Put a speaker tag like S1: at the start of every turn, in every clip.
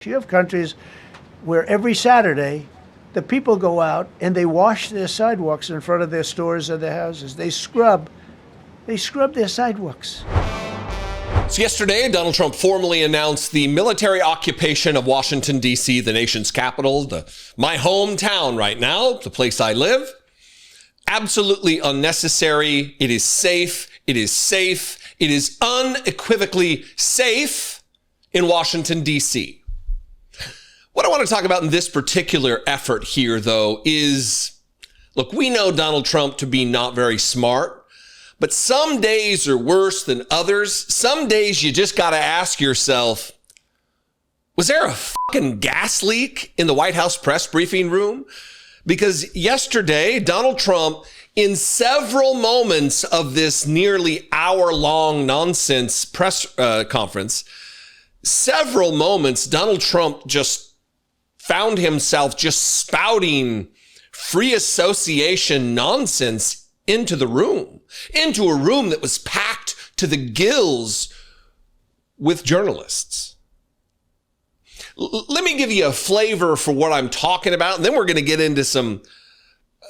S1: You have countries where every Saturday the people go out and they wash their sidewalks in front of their stores or their houses. They scrub their sidewalks.
S2: So yesterday, Donald Trump formally announced the military occupation of Washington, D.C., the nation's capital, my hometown right now, the place I live. Absolutely unnecessary. It is safe. It is safe. It is unequivocally safe in Washington, D.C. What I want to talk about in this particular effort here, though, is, look, we know Donald Trump to be not very smart, but some days are worse than others. Some days you just got to ask yourself, was there a fucking gas leak in the White House press briefing room? Because yesterday, Donald Trump, in several moments of this nearly hour-long nonsense press conference, several moments, Donald Trump just found himself just spouting free association nonsense into a room that was packed to the gills with journalists. Let me give you a flavor for what I'm talking about, and then we're going to get into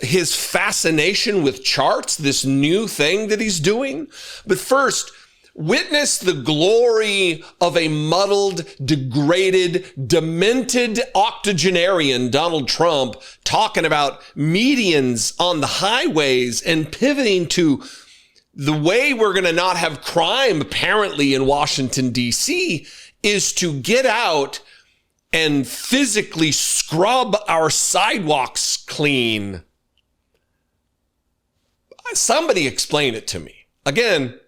S2: his fascination with charts, this new thing that he's doing. But first, witness the glory of a muddled, degraded, demented octogenarian Donald Trump talking about medians on the highways and pivoting to the way we're going to not have crime apparently in Washington, D.C. is to get out and physically scrub our sidewalks clean. Somebody explain it to me. Again,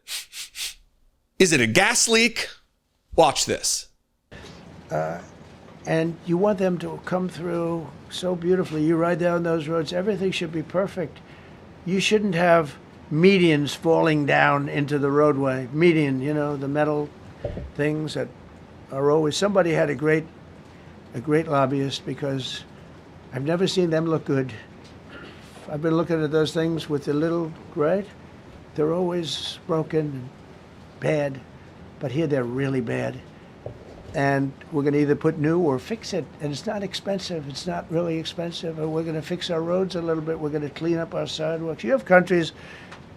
S2: is it a gas leak? Watch this.
S1: And you want them to come through so beautifully. You ride down those roads, everything should be perfect. You shouldn't have medians falling down into the roadway. Median, you know, the metal things that are always, somebody had a great lobbyist, because I've never seen them look good. I've been looking at those things with the little, right? They're always broken and bad, but here they're really bad. And we're going to either put new or fix it, and it's not expensive. It's not really expensive. And we're going to fix our roads a little bit. We're going to clean up our sidewalks. You have countries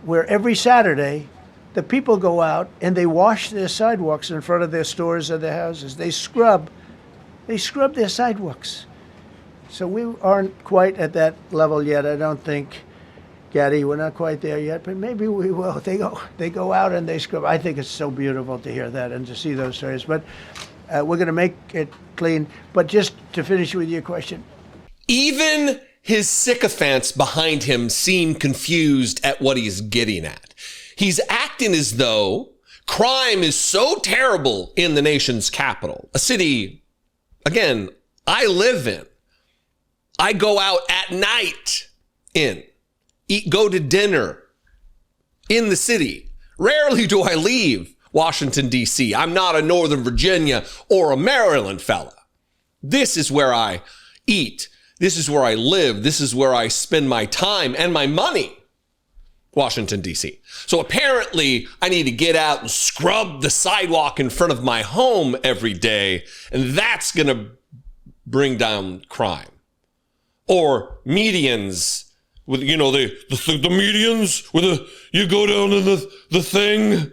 S1: where every Saturday the people go out and they wash their sidewalks in front of their stores or their houses. They scrub their sidewalks. So we aren't quite at that level yet, I don't think. Gaddy, we're not quite there yet, but maybe we will. They go out and they scrub. I think it's so beautiful to hear that and to see those stories. But we're going to make it clean. But just to finish with your question.
S2: Even his sycophants behind him seem confused at what he's getting at. He's acting as though crime is so terrible in the nation's capital, a city, again, I live in. I go out at night go to dinner in the city. Rarely do I leave Washington, D.C. I'm not a Northern Virginia or a Maryland fella. This is where I eat. This is where I live. This is where I spend my time and my money. Washington, D.C. So apparently I need to get out and scrub the sidewalk in front of my home every day, and that's going to bring down crime. Or medians with, you know, the medians with you go down in the thing.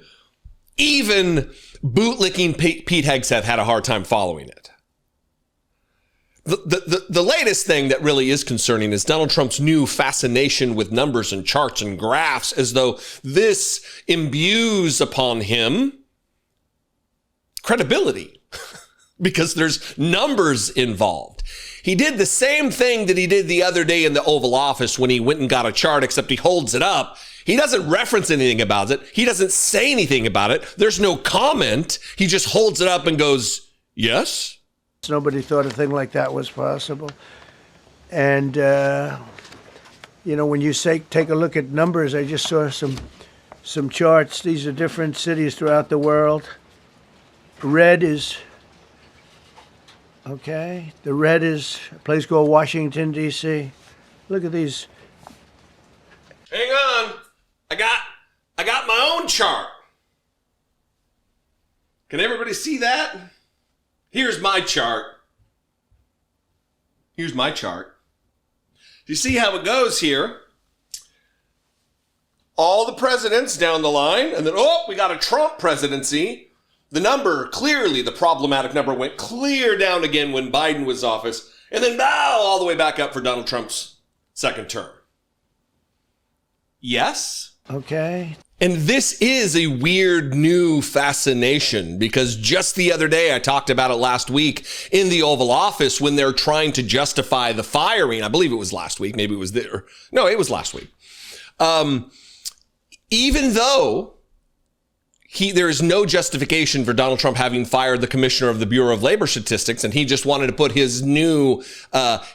S2: Even bootlicking Pete Hegseth had a hard time following it. The latest thing that really is concerning is Donald Trump's new fascination with numbers and charts and graphs, as though this imbues upon him credibility because there's numbers involved. He did the same thing that he did the other day in the Oval Office when he went and got a chart, except he holds it up. He doesn't reference anything about it. He doesn't say anything about it. There's no comment. He just holds it up and goes, yes?
S1: Nobody thought a thing like that was possible. And, you know, when you say take a look at numbers, I just saw some charts. These are different cities throughout the world. Red is, okay, the red is a place called Washington, D.C. Look at these.
S2: Hang on. I got my own chart. Can everybody see that? Here's my chart. Here's my chart. You see how it goes here? All the presidents down the line, and then, oh, we got a Trump presidency. The number, clearly the problematic number, went clear down again when Biden was in office, and then bow all the way back up for Donald Trump's second term. Yes?
S1: Okay.
S2: And this is a weird new fascination because just the other day, I talked about it last week in the Oval Office when they're trying to justify the firing. I believe it was last week. Maybe it was there. No, it was last week. Even though there is no justification for Donald Trump having fired the commissioner of the Bureau of Labor Statistics, and he just wanted to put his new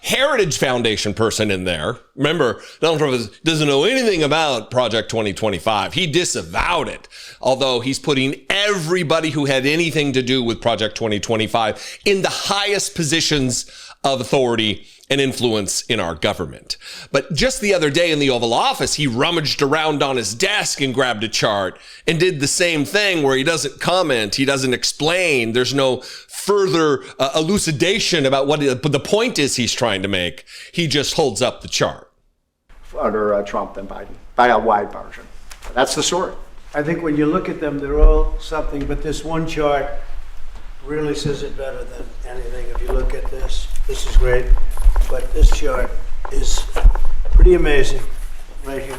S2: Heritage Foundation person in there. Remember, Donald Trump doesn't know anything about Project 2025. He disavowed it, although he's putting everybody who had anything to do with Project 2025 in the highest positions of authority and influence in our government. But just the other day in the Oval Office, he rummaged around on his desk and grabbed a chart and did the same thing where he doesn't comment, he doesn't explain, there's no further elucidation about what the point is he's trying to make. He just holds up the chart.
S3: Under Trump than Biden, by a wide margin. That's the story.
S1: I think when you look at them, they're all something, but this one chart really says it better than anything. If you look at this is great, but this chart is pretty amazing right here.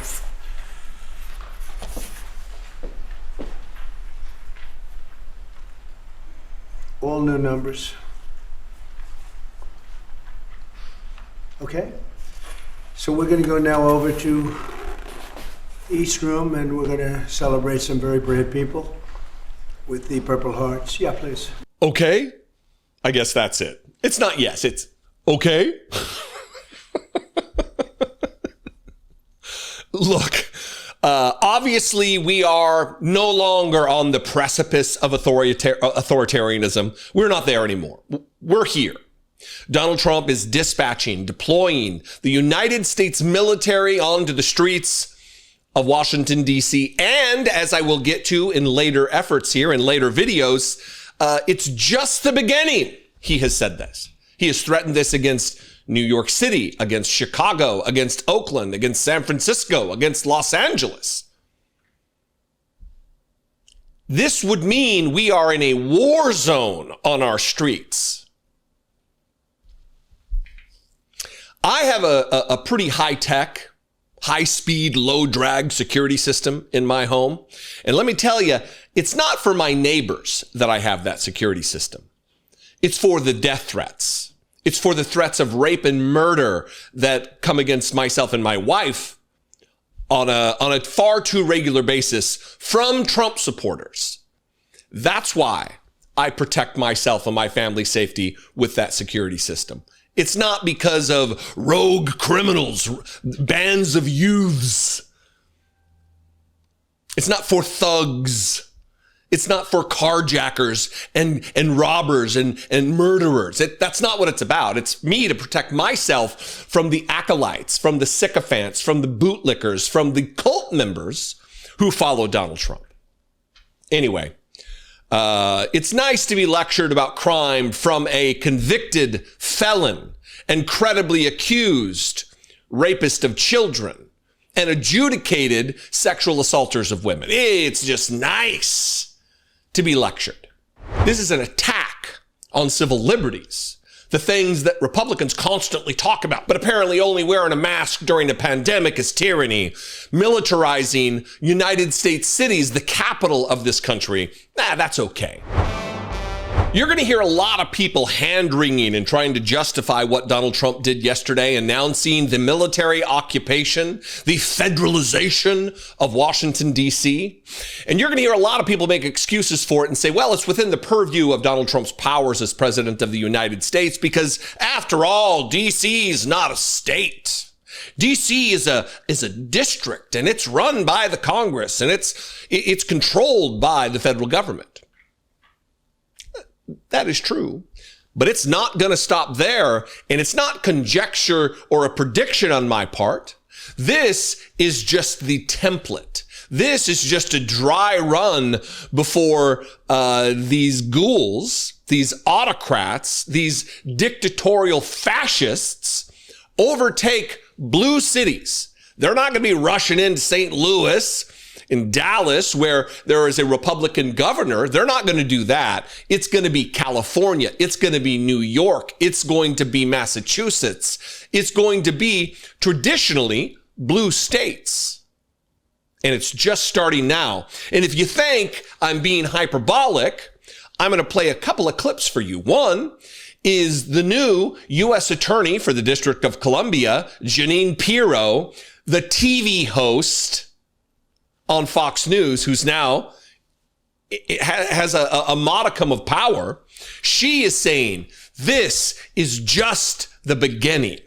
S1: All new numbers. Okay, so we're going to go now over to East Room and we're going to celebrate some very brave people with the Purple Hearts. Yeah, please.
S2: Okay, I guess that's it. It's not yes, it's okay. Look, obviously we are no longer on the precipice of authoritarianism. We're not there anymore. We're here. Donald Trump is deploying the United States military onto the streets of Washington, D.C. And as I will get to in later efforts here, in later videos, it's just the beginning. He has said this. He has threatened this against New York City, against Chicago, against Oakland, against San Francisco, against Los Angeles. This would mean we are in a war zone on our streets. I have a pretty high-tech, high-speed, low-drag security system in my home. And let me tell you, it's not for my neighbors that I have that security system. It's for the death threats. It's for the threats of rape and murder that come against myself and my wife on a far too regular basis from Trump supporters. That's why I protect myself and my family's safety with that security system. It's not because of rogue criminals, bands of youths. It's not for thugs. It's not for carjackers and robbers and murderers. That's not what it's about. It's me to protect myself from the acolytes, from the sycophants, from the bootlickers, from the cult members who follow Donald Trump. Anyway, it's nice to be lectured about crime from a convicted felon and credibly accused rapist of children and adjudicated sexual assaulters of women. It's just nice to be lectured. This is an attack on civil liberties, the things that Republicans constantly talk about, but apparently only wearing a mask during a pandemic is tyranny. Militarizing United States cities, the capital of this country, that's okay. You're going to hear a lot of people hand-wringing and trying to justify what Donald Trump did yesterday, announcing the military occupation, the federalization of Washington, D.C. And you're going to hear a lot of people make excuses for it and say, well, it's within the purview of Donald Trump's powers as president of the United States because, after all, D.C. is not a state. D.C. is a district, and it's run by the Congress, and it's controlled by the federal government. That is true, but it's not going to stop there, and it's not conjecture or a prediction on my part. This is just the template. This is just a dry run before these ghouls, these autocrats, these dictatorial fascists overtake blue cities. They're not going to be rushing into St. Louis, in Dallas, where there is a Republican governor. They're not going to do that. It's going to be California. It's going to be New York. It's going to be Massachusetts. It's going to be traditionally blue states. And it's just starting now. And if you think I'm being hyperbolic, I'm going to play a couple of clips for you. One is the new U.S. Attorney for the District of Columbia, Jeanine Pirro, the TV host on Fox News, who's now has a modicum of power. She is saying this is just the beginning.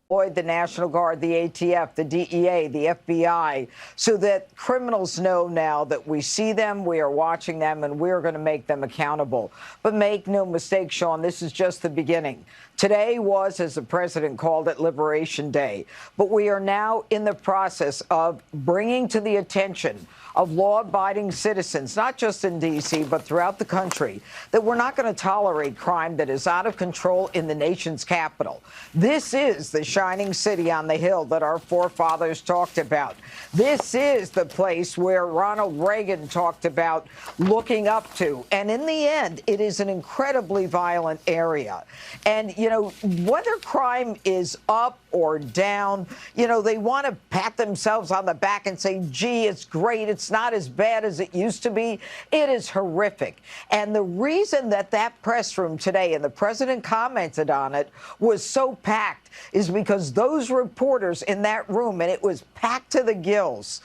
S4: The National Guard, the ATF, the DEA, the FBI, so that criminals know now that we see them, we are watching them, and we're going to make them accountable. But make no mistake, Sean, this is just the beginning. Today was, as the president called it, Liberation Day. But we are now in the process of bringing to the attention of law-abiding citizens, not just in D.C., but throughout the country, that we're not going to tolerate crime that is out of control in the nation's capital. This is the shining city on the hill that our forefathers talked about. This is the place where Ronald Reagan talked about looking up to. And in the end, it is an incredibly violent area. And, you know, whether crime is up or down, you know, they want to pat themselves on the back and say, gee, it's great. It's not as bad as it used to be. It is horrific. And the reason that that press room today, and the president commented on it, was so packed is because those reporters in that room, and it was packed to the gills,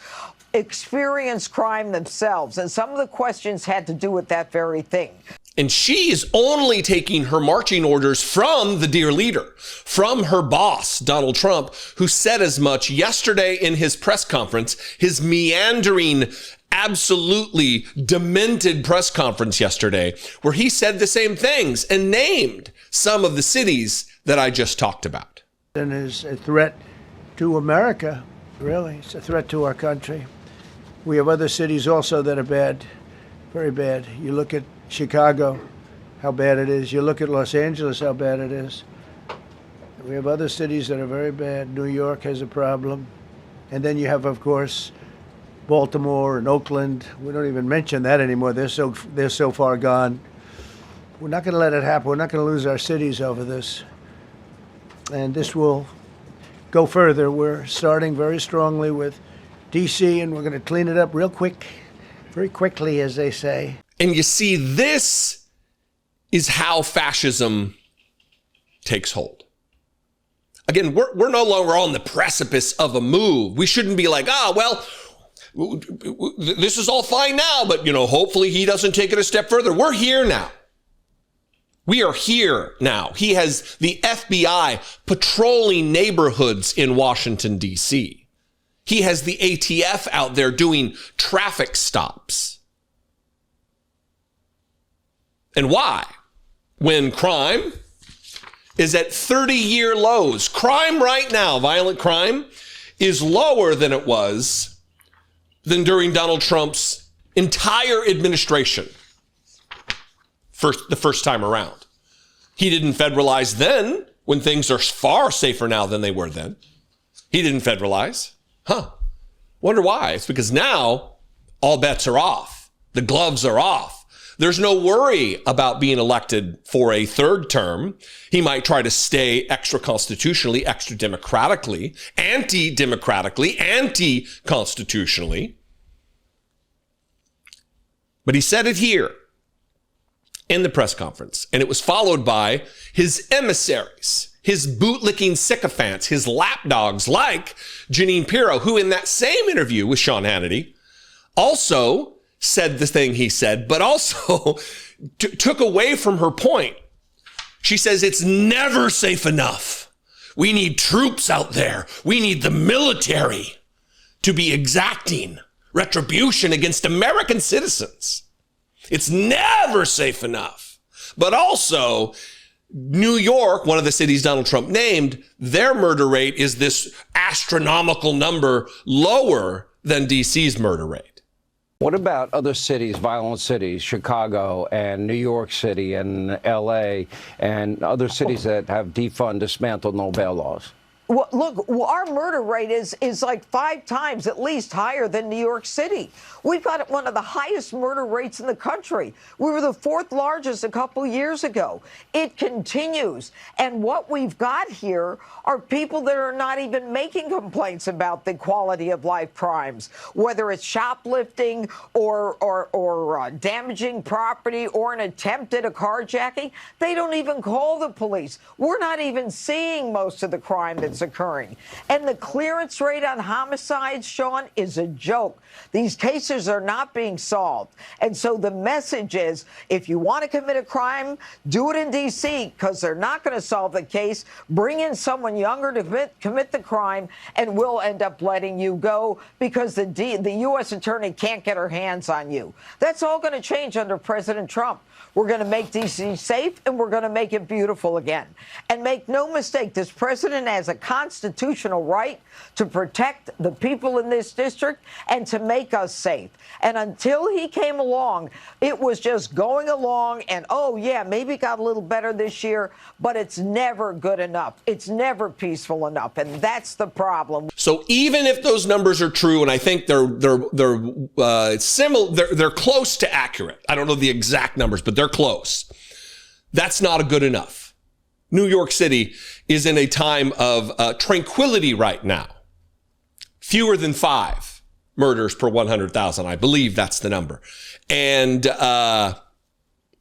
S4: experienced crime themselves. And some of the questions had to do with that very thing.
S2: And she is only taking her marching orders from the dear leader, from her boss, Donald Trump, who said as much yesterday in his press conference, his meandering, absolutely demented press conference yesterday, where he said the same things and named some of the cities that I just talked about.
S1: And is a threat to America, really. It's a threat to our country. We have other cities also that are bad, very bad. You look at Chicago, how bad it is. You look at Los Angeles, how bad it is. We have other cities that are very bad. New York has a problem. And then you have, of course, Baltimore and Oakland. We don't even mention that anymore. They're so far gone. We're not going to let it happen. We're not going to lose our cities over this. And this will go further. We're starting very strongly with D.C., and we're going to clean it up real quick, very quickly, as they say.
S2: And you see, this is how fascism takes hold. Again, we're no longer on the precipice of a move. We shouldn't be like, well, this is all fine now, but, you know, hopefully he doesn't take it a step further. We're here now. We are here now. He has the FBI patrolling neighborhoods in Washington, D.C. He has the ATF out there doing traffic stops. And why? When crime is at 30-year lows. Crime right now, violent crime, is lower than it was than during Donald Trump's entire administration the first time around. He didn't federalize then, when things are far safer now than they were then. He didn't federalize. Wonder why? It's because now all bets are off. The gloves are off. There's no worry about being elected for a third term. He might try to stay extra-constitutionally, extra-democratically, anti-democratically, anti-constitutionally. But he said it here in the press conference, and it was followed by his emissaries, his bootlicking sycophants, his lapdogs like Jeanine Pirro, who in that same interview with Sean Hannity also said the thing he said, but also took away from her point. She says it's never safe enough. We need troops out there. We need the military to be exacting retribution against American citizens. It's never safe enough. But also, New York, one of the cities Donald Trump named, their murder rate is this astronomical number lower than DC's murder rate.
S5: What about other cities, violent cities, Chicago and New York City and L.A. and other cities that have defund, dismantled no bail laws?
S4: Well, look, our murder rate is like 5 times at least higher than New York City. We've got one of the highest murder rates in the country. We were the 4th largest a couple years ago. It continues. And what we've got here are people that are not even making complaints about the quality of life crimes, whether it's shoplifting or damaging property or an attempt at a carjacking. They don't even call the police. We're not even seeing most of the crime that's occurring. And the clearance rate on homicides, Sean, is a joke. These cases are not being solved. And so the message is, if you want to commit a crime, do it in D.C., because they're not going to solve the case. Bring in someone younger to commit the crime, and we'll end up letting you go because the U.S. attorney can't get her hands on you. That's all going to change under President Trump. We're going to make D.C. safe, and we're going to make it beautiful again. And make no mistake, this president has a constitutional right to protect the people in this district and to make us safe. And until he came along, it was just going along and, oh, yeah, maybe it got a little better this year, but it's never good enough. It's never peaceful enough. And that's the problem.
S2: So even if those numbers are true, and I think they're similar, they're close to accurate. I don't know the exact numbers, but they're close. That's not good enough. New York City is in a time of tranquility right now. Fewer than 5 murders per 100,000. I believe that's the number. And not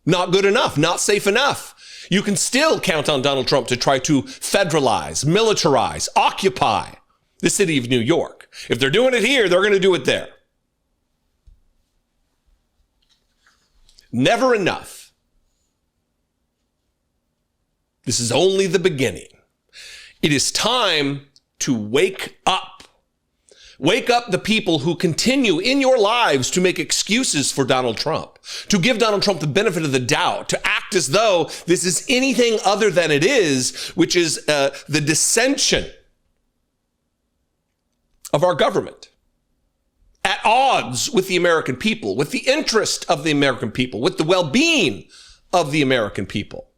S2: good enough, not safe enough. You can still count on Donald Trump to try to federalize, militarize, occupy the city of New York. If they're doing it here, they're going to do it there. Never enough. This is only the beginning. It is time to wake up. Wake up the people who continue in your lives to make excuses for Donald Trump, to give Donald Trump the benefit of the doubt, to act as though this is anything other than it is, which is the dissension of our government, at odds with the American people, with the interest of the American people, with the well-being of the American people.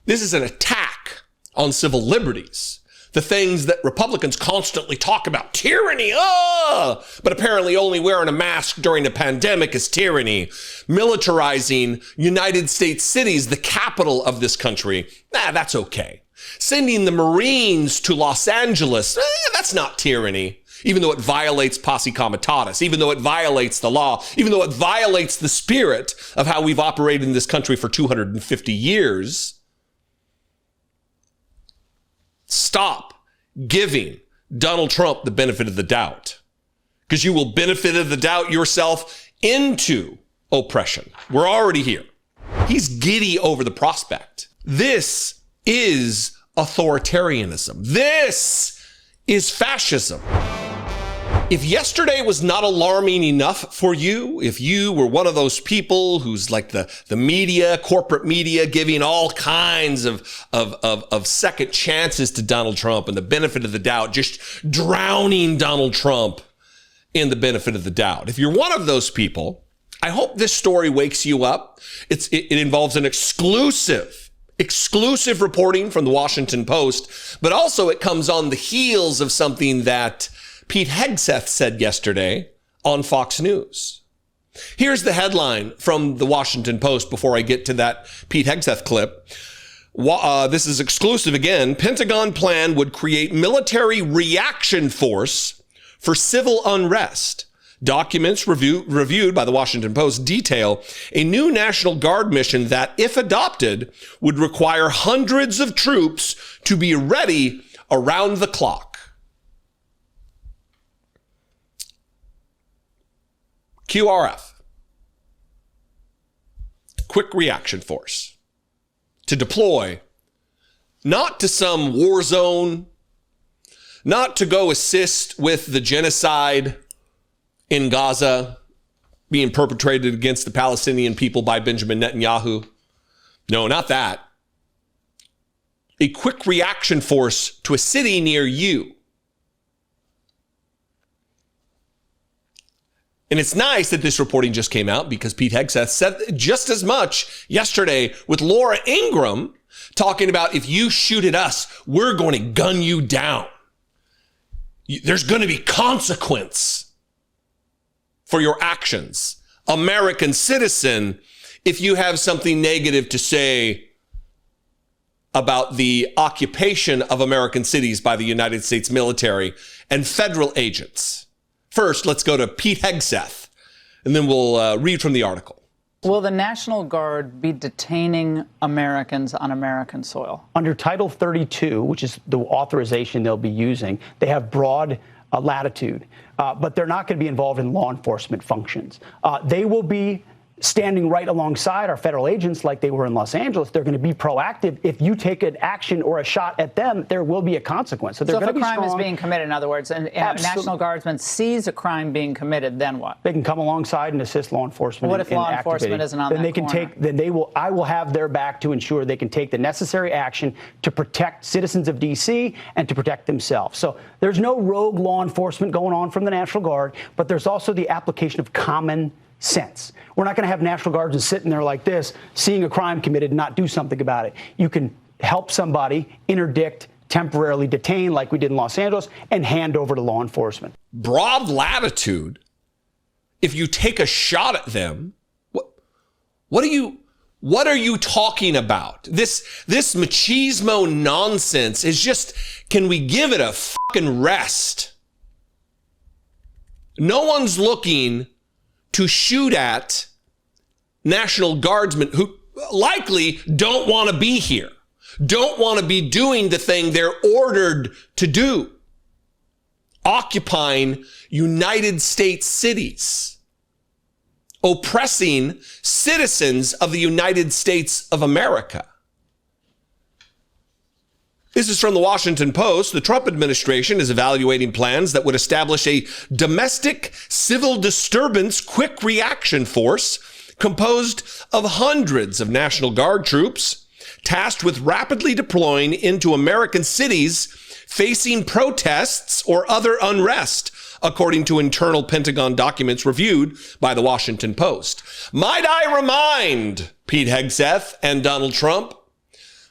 S2: This is an attack on civil liberties, the things that Republicans constantly talk about. Tyranny, but apparently only wearing a mask during a pandemic is tyranny. Militarizing United States cities, the capital of this country, that's okay. Sending the Marines to Los Angeles, that's not tyranny, even though it violates posse comitatus, even though it violates the law, even though it violates the spirit of how we've operated in this country for 250 years. Stop giving Donald Trump the benefit of the doubt, because you will benefit of the doubt yourself into oppression. We're already here. He's giddy over the prospect. This is authoritarianism. This is fascism. If yesterday was not alarming enough for you, if you were one of those people who's like the media, corporate media, giving all kinds of second chances to Donald Trump and the benefit of the doubt, just drowning Donald Trump in the benefit of the doubt. If you're one of those people, I hope this story wakes you up. It involves an exclusive reporting from the Washington Post, but also it comes on the heels of something that Pete Hegseth said yesterday on Fox News. Here's the headline from the Washington Post before I get to that Pete Hegseth clip. This is exclusive again. Pentagon plan would create military reaction force for civil unrest. Documents reviewed by the Washington Post detail a new National Guard mission that, if adopted, would require hundreds of troops to be ready around the clock. QRF, quick reaction force, to deploy not to some war zone, not to go assist with the genocide in Gaza being perpetrated against the Palestinian people by Benjamin Netanyahu. No, not that. A quick reaction force to a city near you. And it's nice that this reporting just came out because Pete Hegseth said just as much yesterday with Laura Ingraham talking about if you shoot at us, we're going to gun you down. There's going to be consequence for your actions. American citizen, if you have something negative to say about the occupation of American cities by the United States military and federal agents. First, let's go to Pete Hegseth, and then we'll read from the article.
S6: Will the National Guard be detaining Americans on American soil?
S7: Under Title 32, which is the authorization they'll be using, they have broad latitude, but they're not going to be involved in law enforcement functions. They will be standing right alongside our federal agents like they were in Los Angeles. They're going to be proactive. If you take an action or a shot at them, there will be a consequence. So they're going to be strong.
S6: So if a crime is being committed, in other words, and a National Guardsman sees a crime being committed, then what?
S7: They can come alongside and assist law enforcement.
S6: What if law enforcement isn't on that corner?
S7: Then they can take. Then they will. I will have their back to ensure they can take the necessary action to protect citizens of D.C. and to protect themselves. So there's no rogue law enforcement going on from the National Guard, but there's also the application of common sense. We're not going to have National Guardsmen sitting there like this, seeing a crime committed and not do something about it. You can help somebody, interdict, temporarily detain like we did in Los Angeles, and hand over to law enforcement.
S2: Broad latitude. If you take a shot at them, what are you talking about? This machismo nonsense is just, can we give it a fucking rest? No one's looking to shoot at National Guardsmen who likely don't want to be here, don't want to be doing the thing they're ordered to do, occupying United States cities, oppressing citizens of the United States of America. This is from the Washington Post. The Trump administration is evaluating plans that would establish a domestic civil disturbance quick reaction force composed of hundreds of National Guard troops tasked with rapidly deploying into American cities facing protests or other unrest, according to internal Pentagon documents reviewed by the Washington Post. Might I remind Pete Hegseth and Donald Trump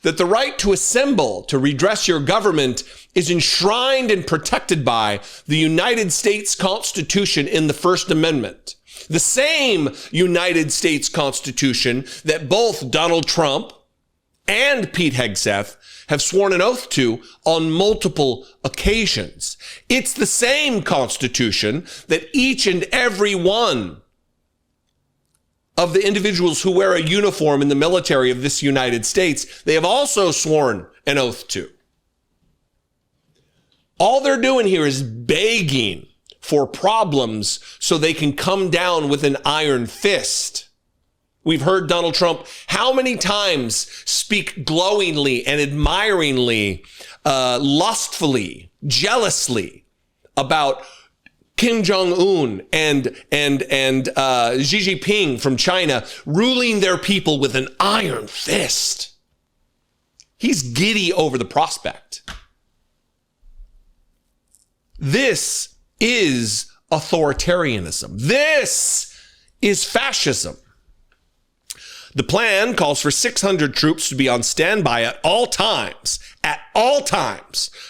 S2: that the right to assemble, to redress your government, is enshrined and protected by the United States Constitution in the First Amendment. The same United States Constitution that both Donald Trump and Pete Hegseth have sworn an oath to on multiple occasions. It's the same Constitution that each and every one of the individuals who wear a uniform in the military of this United States, they have also sworn an oath to. All they're doing here is begging for problems so they can come down with an iron fist. We've heard Donald Trump how many times speak glowingly and admiringly, lustfully, jealously about Kim Jong-un and Xi Jinping from China ruling their people with an iron fist. He's giddy over the prospect. This is authoritarianism. This is fascism. The plan calls for 600 troops to be on standby at all times,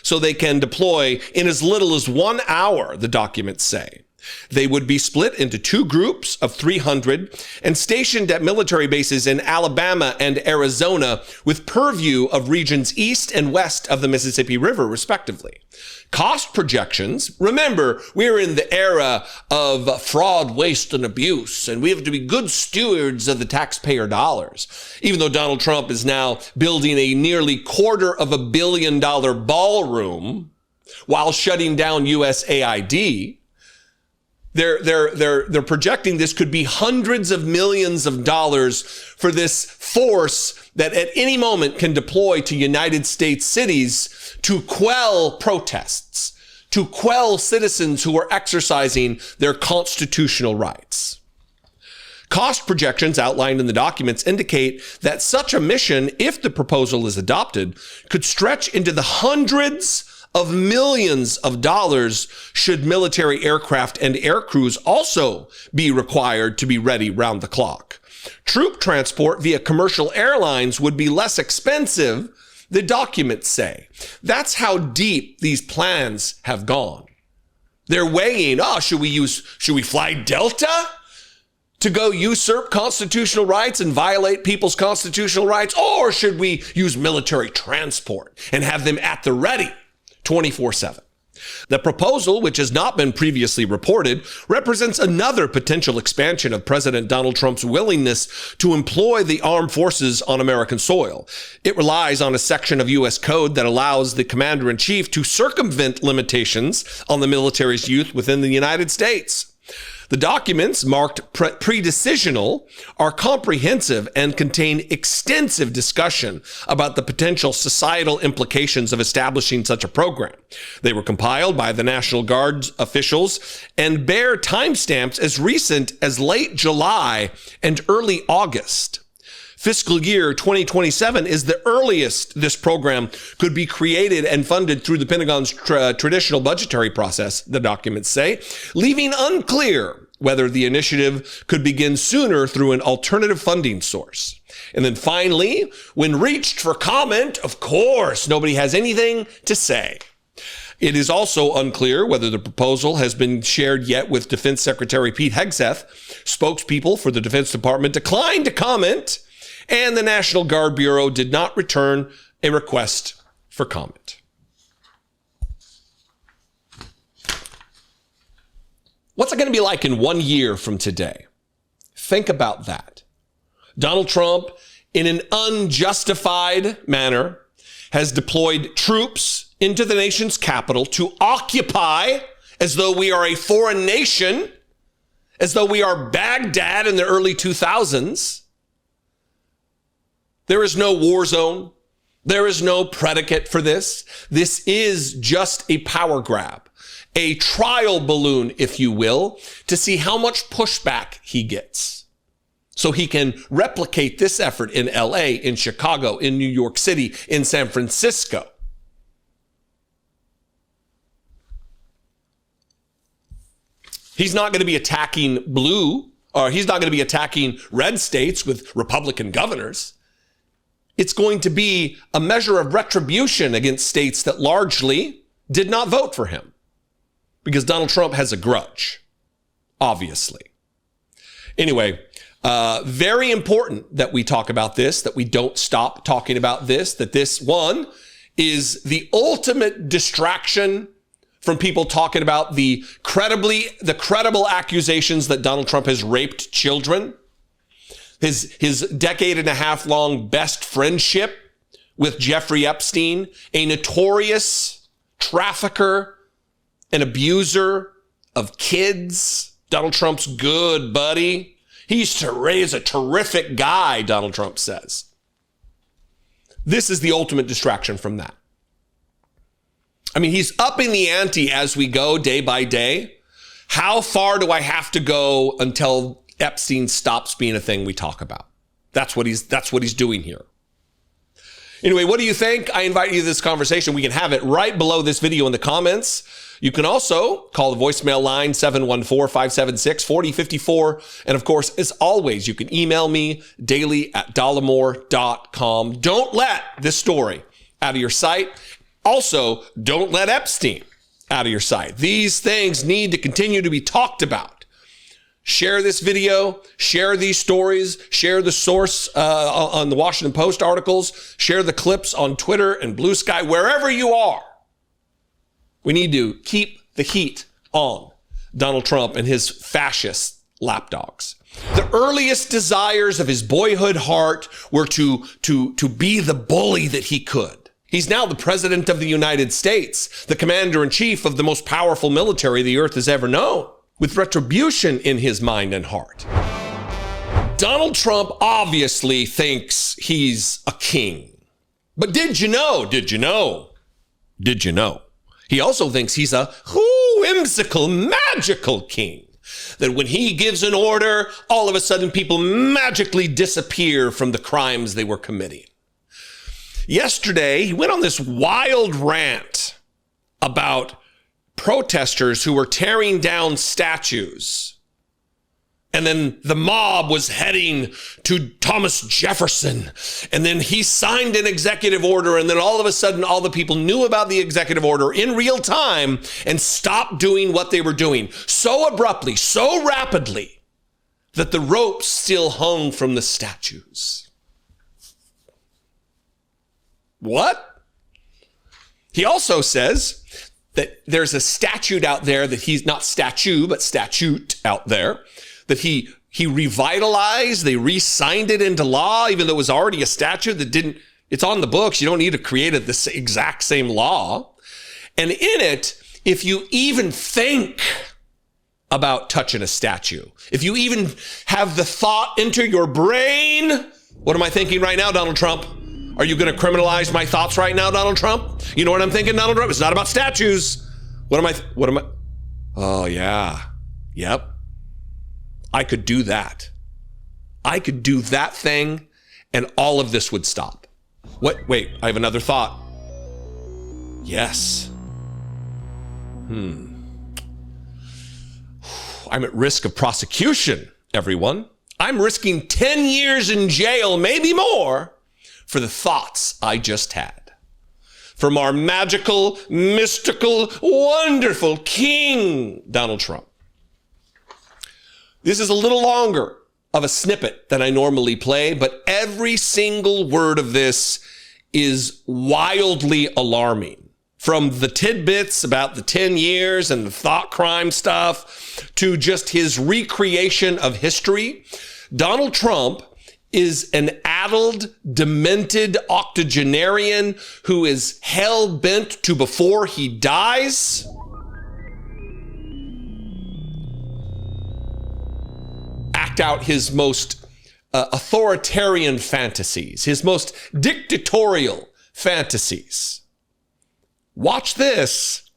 S2: so they can deploy in as little as 1 hour, the documents say. They would be split into 2 groups of 300 and stationed at military bases in Alabama and Arizona with purview of regions east and west of the Mississippi River, respectively. Cost projections, remember, we're in the era of fraud, waste, and abuse, and we have to be good stewards of the taxpayer dollars. Even though Donald Trump is now building a nearly $250 million ballroom while shutting down USAID, they're projecting this could be hundreds of millions of dollars for this force that at any moment can deploy to United States cities to quell protests, to quell citizens who are exercising their constitutional rights. Cost projections outlined in the documents indicate that such a mission, if the proposal is adopted, could stretch into the hundreds of millions of dollars should military aircraft and air crews also be required to be ready round the clock. Troop transport via commercial airlines would be less expensive, the documents say. That's how deep these plans have gone. They're weighing, should we fly Delta to go usurp constitutional rights and violate people's constitutional rights? Or should we use military transport and have them at the ready 24/7? The proposal, which has not been previously reported, represents another potential expansion of President Donald Trump's willingness to employ the armed forces on American soil. It relies on a section of U.S. code that allows the commander-in-chief to circumvent limitations on the military's use within the United States. The documents, marked pre-decisional, are comprehensive and contain extensive discussion about the potential societal implications of establishing such a program. They were compiled by the National Guard officials and bear timestamps as recent as late July and early August. Fiscal year 2027 is the earliest this program could be created and funded through the Pentagon's traditional budgetary process, the documents say, leaving unclear whether the initiative could begin sooner through an alternative funding source. And then finally, when reached for comment, of course, nobody has anything to say. It is also unclear whether the proposal has been shared yet with Defense Secretary Pete Hegseth. Spokespeople for the Defense Department declined to comment, and the National Guard Bureau did not return a request for comment. What's it going to be like in 1 year from today? Think about that. Donald Trump, in an unjustified manner, has deployed troops into the nation's capital to occupy, as though we are a foreign nation, as though we are Baghdad in the early 2000s. There is no war zone. There is no predicate for this. This is just a power grab, a trial balloon, if you will, to see how much pushback he gets. So he can replicate this effort in LA, in Chicago, in New York City, in San Francisco. He's not going to be attacking blue, or he's not going to be attacking red states with Republican governors. It's going to be a measure of retribution against states that largely did not vote for him, because Donald Trump has a grudge, obviously. Anyway, very important that we talk about this, that we don't stop talking about this, that this one is the ultimate distraction from people talking about the credible accusations that Donald Trump has raped children. His decade and a half long best friendship with Jeffrey Epstein, a notorious trafficker and abuser of kids. Donald Trump's good buddy. He used to raise a terrific guy, Donald Trump says. This is the ultimate distraction from that. I mean, he's upping the ante as we go day by day. How far do I have to go until Epstein stops being a thing we talk about? That's what he's doing here. Anyway, what do you think? I invite you to this conversation. We can have it right below this video in the comments. You can also call the voicemail line 714-576-4054. And of course, as always, you can email me daily@dollemore.com. Don't let this story out of your sight. Also, don't let Epstein out of your sight. These things need to continue to be talked about. Share this video, share these stories, share the source on the Washington Post articles, share the clips on Twitter and Blue Sky, wherever you are. We need to keep the heat on Donald Trump and his fascist lapdogs. The earliest desires of his boyhood heart were to be the bully that he could. He's now the president of the United States, the commander-in-chief of the most powerful military the earth has ever known, with retribution in his mind and heart. Donald Trump obviously thinks he's a king. But did you know? He also thinks he's a whimsical, magical king. That when he gives an order, all of a sudden people magically disappear from the crimes they were committing. Yesterday, he went on this wild rant about protesters who were tearing down statues. And then the mob was heading to Thomas Jefferson. And then he signed an executive order. And then all of a sudden, all the people knew about the executive order in real time and stopped doing what they were doing so abruptly, so rapidly, that the ropes still hung from the statues. What? He also says that there's a statute out there that he's not statue, but statute out there that he revitalized. They re-signed it into law, even though it was already a statute that didn't, it's on the books. You don't need to create it the exact same law. And in it, if you even think about touching a statue, if you even have the thought into your brain, what am I thinking right now, Donald Trump? Are you going to criminalize my thoughts right now, Donald Trump? You know what I'm thinking, Donald Trump? It's not about statues. What am I? Oh, yeah. Yep. I could do that. I could do that thing and all of this would stop. What? Wait, I have another thought. Yes. I'm at risk of prosecution, everyone. I'm risking 10 years in jail, maybe more, for the thoughts I just had. From our magical, mystical, wonderful King, Donald Trump. This is a little longer of a snippet than I normally play, but every single word of this is wildly alarming. From the tidbits about the 10 years and the thought crime stuff to just his recreation of history, Donald Trump is an addled, demented octogenarian who is hell-bent to, before he dies, act out his most authoritarian fantasies, his most dictatorial fantasies. Watch this.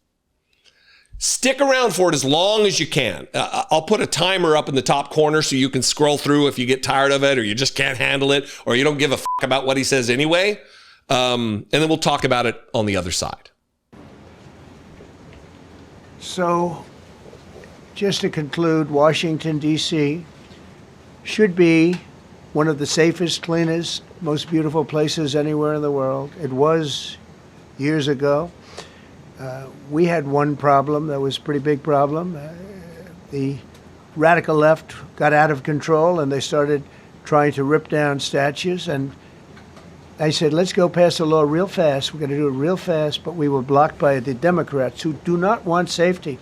S2: Stick around for it as long as you can. I'll put a timer up in the top corner so you can scroll through if you get tired of it or you just can't handle it or you don't give a f*** about what he says anyway. And then we'll talk about it on the other side.
S1: So, just to conclude, Washington, D.C. should be one of the safest, cleanest, most beautiful places anywhere in the world. It was years ago. We had one problem that was a pretty big problem. The radical left got out of control and they started trying to rip down statues. And I said, let's go pass a law real fast. We're going to do it real fast. But we were blocked by the Democrats who do not want safety.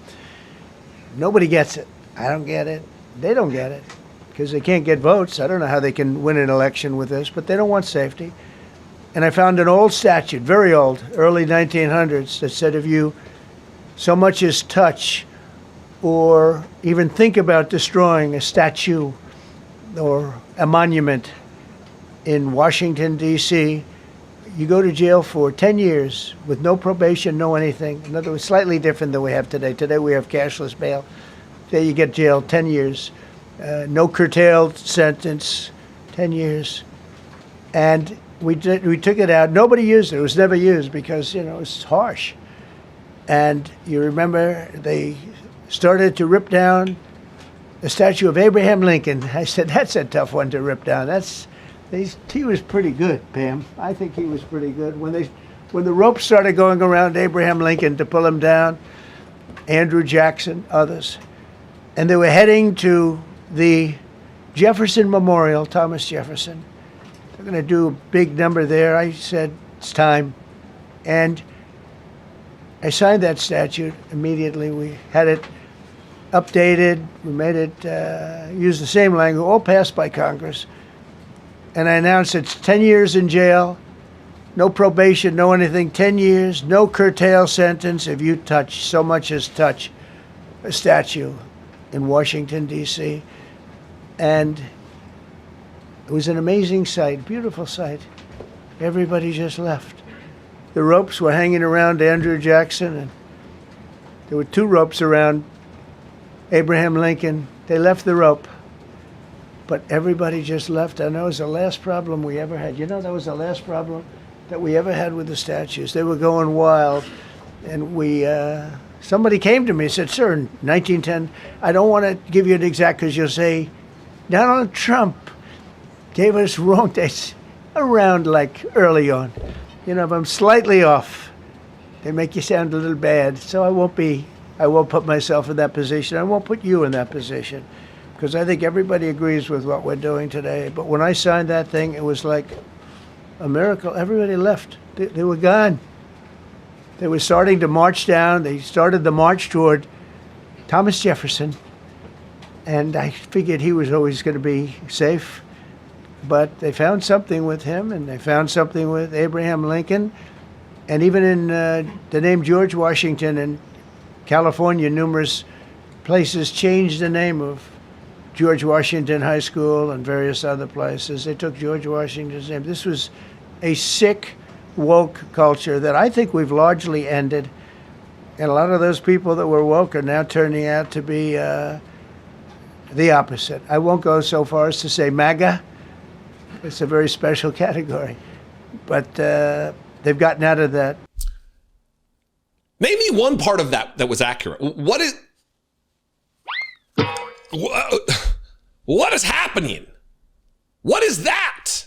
S1: Nobody gets it. I don't get it. They don't get it because they can't get votes. I don't know how they can win an election with this, but they don't want safety. And I found an old statute, very old, early 1900s, that said if you so much as touch or even think about destroying a statue or a monument in Washington, D.C., you go to jail for 10 years with no probation, no anything. In other words, slightly different than we have today. Today we have cashless bail. There you get jailed 10 years. No curtailed sentence, 10 years. And we took it out. Nobody used it. It was never used because, you know, it's harsh. And you remember they started to rip down the statue of Abraham Lincoln. I said, that's a tough one to rip down. He was pretty good, Pam. I think he was pretty good. When the ropes started going around Abraham Lincoln to pull him down, Andrew Jackson, others, and they were heading to the Jefferson Memorial, Thomas Jefferson. They're going to do a big number there. I said, it's time. And I signed that statute immediately. We had it updated. We made it use the same language, all passed by Congress. And I announced it's 10 years in jail, no probation, no anything, 10 years, no curtail sentence if you touch, so much as touch a statue in Washington, D.C. And it was an amazing sight, beautiful sight. Everybody just left. The ropes were hanging around Andrew Jackson, and there were two ropes around Abraham Lincoln. They left the rope, but everybody just left. And that was the last problem we ever had. You know, that was the last problem that we ever had with the statues. They were going wild. And somebody came to me and said, sir, in 1910, I don't want to give you an exact because you'll say, Donald Trump gave us wrong dates around like early on. You know, if I'm slightly off, they make you sound a little bad. So I won't put myself in that position. I won't put you in that position because I think everybody agrees with what we're doing today. But when I signed that thing, it was like a miracle. Everybody left. They were gone. They were starting to march down. They started the march toward Thomas Jefferson. And I figured he was always going to be safe. But they found something with him, and they found something with Abraham Lincoln. And even in the name George Washington in California, numerous places changed the name of George Washington High School and various other places. They took George Washington's name. This was a sick, woke culture that I think we've largely ended. And a lot of those people that were woke are now turning out to be the opposite. I won't go so far as to say MAGA. It's a very special category. But they've gotten out of that.
S2: Name me one part of that was accurate. What is happening? What is that?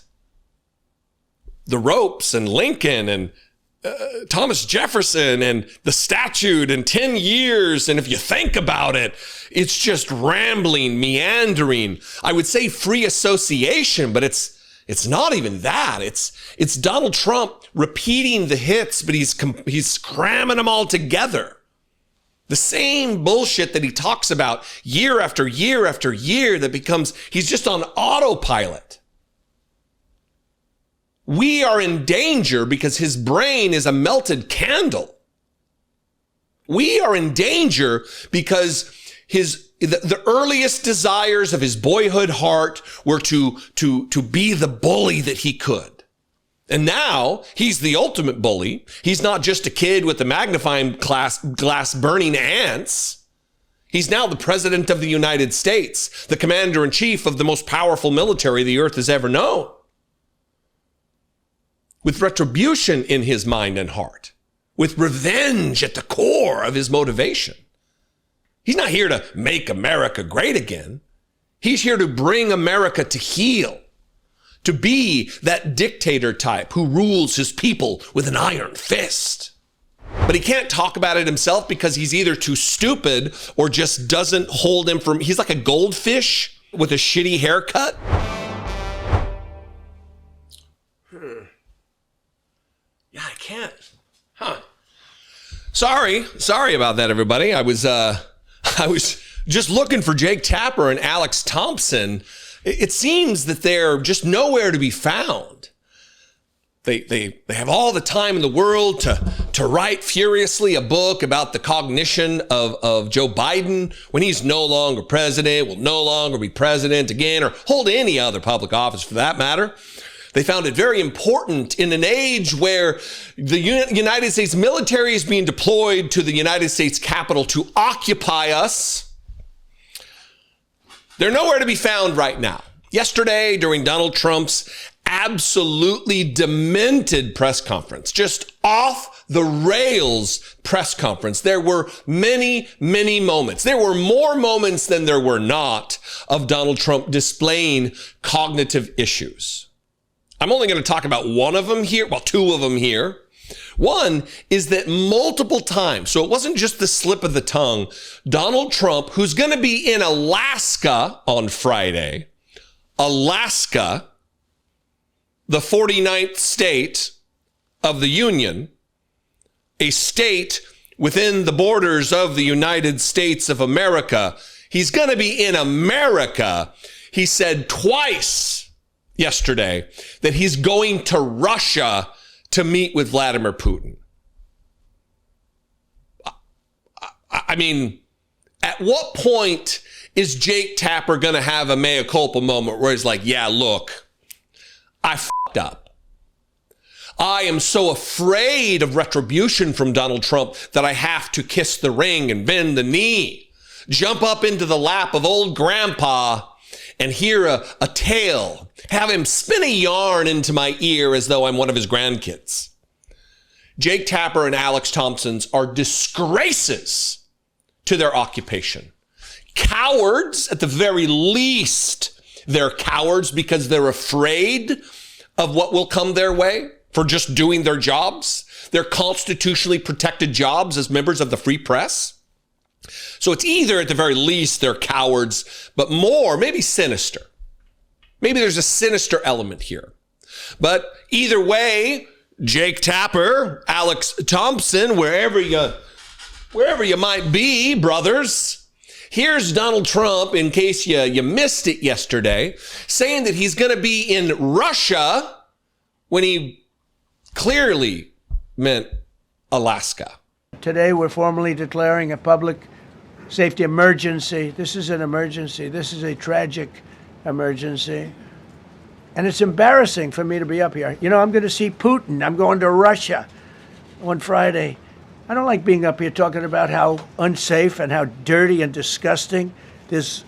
S2: The ropes and Lincoln and Thomas Jefferson and the statute and 10 years. And if you think about it, it's just rambling, meandering. I would say free association, but it's not even that. It's Donald Trump repeating the hits, but he's cramming them all together. The same bullshit that he talks about year after year after year that becomes, he's just on autopilot. We are in danger because his brain is a melted candle. We are in danger because the earliest desires of his boyhood heart were to be the bully that he could. And now he's the ultimate bully. He's not just a kid with the magnifying glass burning ants. He's now the president of the United States, the commander-in-chief of the most powerful military the earth has ever known, with retribution in his mind and heart, with revenge at the core of his motivation. He's not here to make America great again. He's here to bring America to heel, to be that dictator type who rules his people with an iron fist. But he can't talk about it himself because he's either too stupid or just doesn't hold him from, he's like a goldfish with a shitty haircut. Yeah, I can't. Sorry about that, everybody. I was just looking for Jake Tapper and Alex Thompson. It seems that they're just nowhere to be found. They have all the time in the world to write furiously a book about the cognition of Joe Biden when he's no longer president, will no longer be president again, or hold any other public office for that matter. They found it very important in an age where the United States military is being deployed to the United States Capitol to occupy us. They're nowhere to be found right now. Yesterday, during Donald Trump's absolutely demented press conference, just off the rails press conference, there were many, many moments. There were more moments than there were not of Donald Trump displaying cognitive issues. I'm only going to talk about one of them here, well, two of them here. One is that multiple times, so it wasn't just the slip of the tongue, Donald Trump, who's going to be in Alaska on Friday, Alaska, the 49th state of the Union, a state within the borders of the United States of America. He's going to be in America. He said twice yesterday that he's going to Russia to meet with Vladimir Putin. I mean, at what point is Jake Tapper going to have a mea culpa moment where he's like, yeah, look, I f***ed up. I am so afraid of retribution from Donald Trump that I have to kiss the ring and bend the knee, jump up into the lap of old grandpa and hear a tale, have him spin a yarn into my ear as though I'm one of his grandkids. Jake Tapper and Alex Thompson are disgraces to their occupation. Cowards, at the very least. They're cowards because they're afraid of what will come their way for just doing their jobs. They're constitutionally protected jobs as members of the free press. So it's either, at the very least, they're cowards, but more, maybe sinister. Maybe there's a sinister element here. But either way, Jake Tapper, Alex Thompson, wherever you might be, brothers, here's Donald Trump, in case you missed it yesterday, saying that he's going to be in Russia when he clearly meant Alaska.
S1: Today, we're formally declaring a public safety emergency. This is an emergency. This is a tragic emergency. And it's embarrassing for me to be up here. You know, I'm going to see Putin. I'm going to Russia on Friday. I don't like being up here talking about how unsafe and how dirty and disgusting this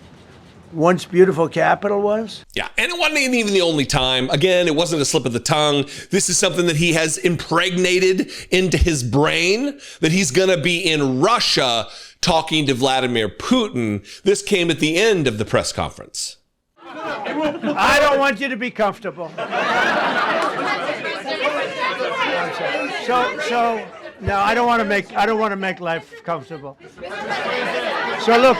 S1: once beautiful capital was.
S2: Yeah, and it wasn't even the only time. Again, it wasn't a slip of the tongue. This is something that he has impregnated into his brain, that he's going to be in Russia talking to Vladimir Putin. This came at the end of the press conference.
S1: I don't want you to be comfortable. So no, I don't want to make life comfortable. So look.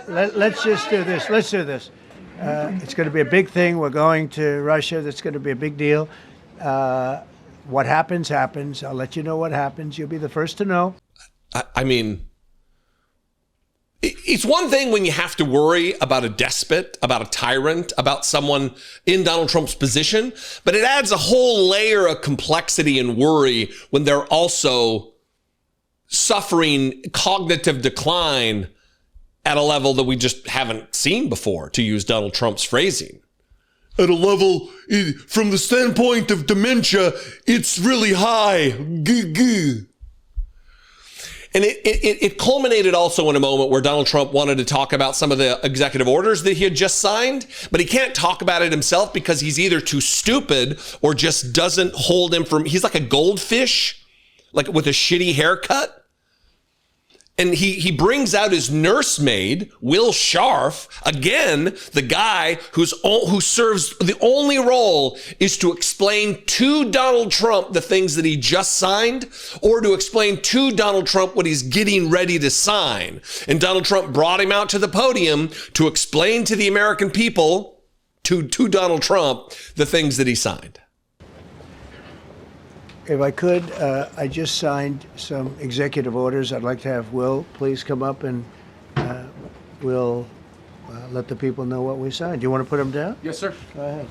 S1: Let's just do this. Let's do this. It's going to be a big thing. We're going to Russia. That's going to be a big deal. What happens, happens. I'll let you know what happens. You'll be the first to know.
S2: I mean, it's one thing when you have to worry about a despot, about a tyrant, about someone in Donald Trump's position, but it adds a whole layer of complexity and worry when they're also suffering cognitive decline at a level that we just haven't seen before, to use Donald Trump's phrasing. At a level, from the standpoint of dementia, it's really high. Goo. And it culminated also in a moment where Donald Trump wanted to talk about some of the executive orders that he had just signed, but he can't talk about it himself because he's either too stupid or just doesn't hold him from, he's like a goldfish, like with a shitty haircut. And he brings out his nursemaid, Will Scharf, again, the guy who serves the only role is to explain to Donald Trump the things that he just signed, or to explain to Donald Trump what he's getting ready to sign. And Donald Trump brought him out to the podium to explain to the American people, to Donald Trump, the things that he signed.
S1: If I could, I just signed some executive orders. I'd like to have Will please come up and we'll let the people know what we signed. Do you want to put them down?
S8: Yes, sir.
S1: Go ahead.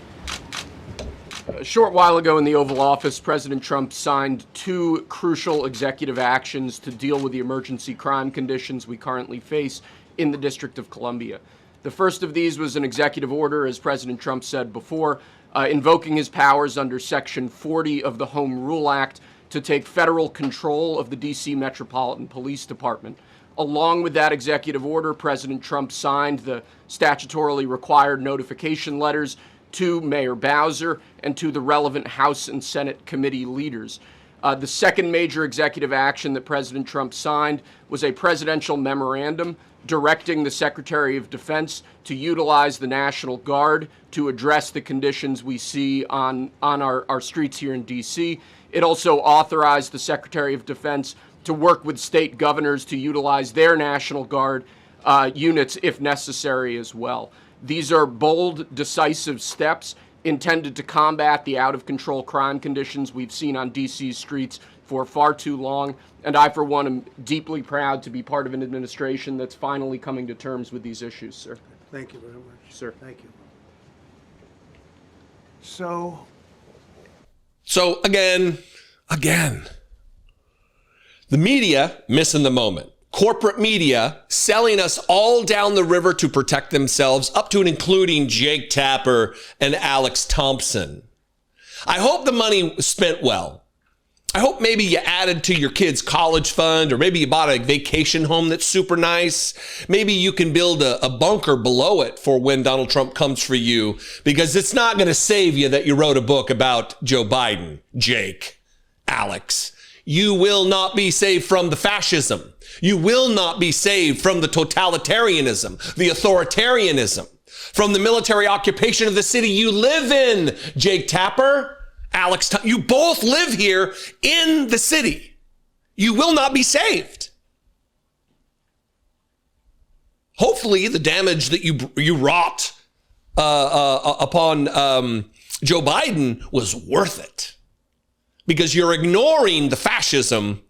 S8: A short while ago in the Oval Office, President Trump signed two crucial executive actions to deal with the emergency crime conditions we currently face in the District of Columbia. The first of these was an executive order, as President Trump said before, invoking his powers under Section 40 of the Home Rule Act to take federal control of the D.C. Metropolitan Police Department. Along with that executive order, President Trump signed the statutorily required notification letters to Mayor Bowser and to the relevant House and Senate committee leaders. The second major executive action that President Trump signed was a presidential memorandum directing the Secretary of Defense to utilize the National Guard to address the conditions we see on our streets here in D.C. It also authorized the Secretary of Defense to work with state governors to utilize their National Guard units if necessary as well. These are bold, decisive steps intended to combat the out-of-control crime conditions we've seen on D.C.'s streets for far too long. And I, for one, am deeply proud to be part of an administration that's finally coming to terms with these issues, sir.
S1: Thank you very much.
S8: Sir.
S1: Thank you. So
S2: again, the media missing the moment. Corporate media selling us all down the river to protect themselves, up to and including Jake Tapper and Alex Thompson. I hope the money was spent well. I hope maybe you added to your kid's college fund, or maybe you bought a vacation home that's super nice. Maybe you can build a bunker below it for when Donald Trump comes for you, because it's not going to save you that you wrote a book about Joe Biden, Jake, Alex, you will not be saved from the fascism. You will not be saved from the totalitarianism, the authoritarianism, from the military occupation of the city you live in, Jake Tapper, Alex. You both live here in the city. You will not be saved. Hopefully, the damage that you wrought upon Joe Biden was worth it, because you're ignoring the fascism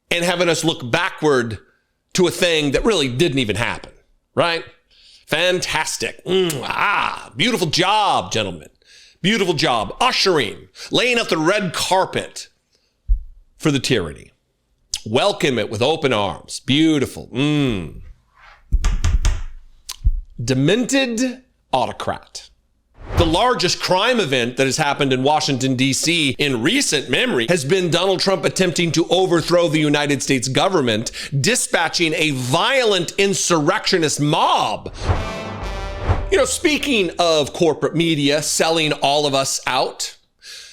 S2: and having us look backward to a thing that really didn't even happen, right? Fantastic. Beautiful job, gentlemen. Beautiful job. Ushering, laying out the red carpet for the tyranny. Welcome it with open arms. Beautiful. Demented autocrat. The largest crime event that has happened in Washington, D.C. in recent memory has been Donald Trump attempting to overthrow the United States government, dispatching a violent insurrectionist mob. You know, speaking of corporate media selling all of us out,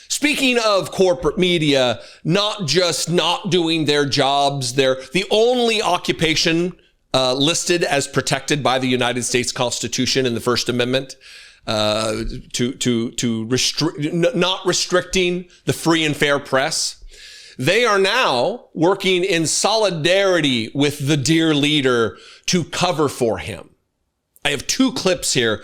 S2: speaking of corporate media not just not doing their jobs, they're the only occupation listed as protected by the United States Constitution in the First Amendment, not restricting the free and fair press. They are now working in solidarity with the dear leader to cover for him. I have two clips here,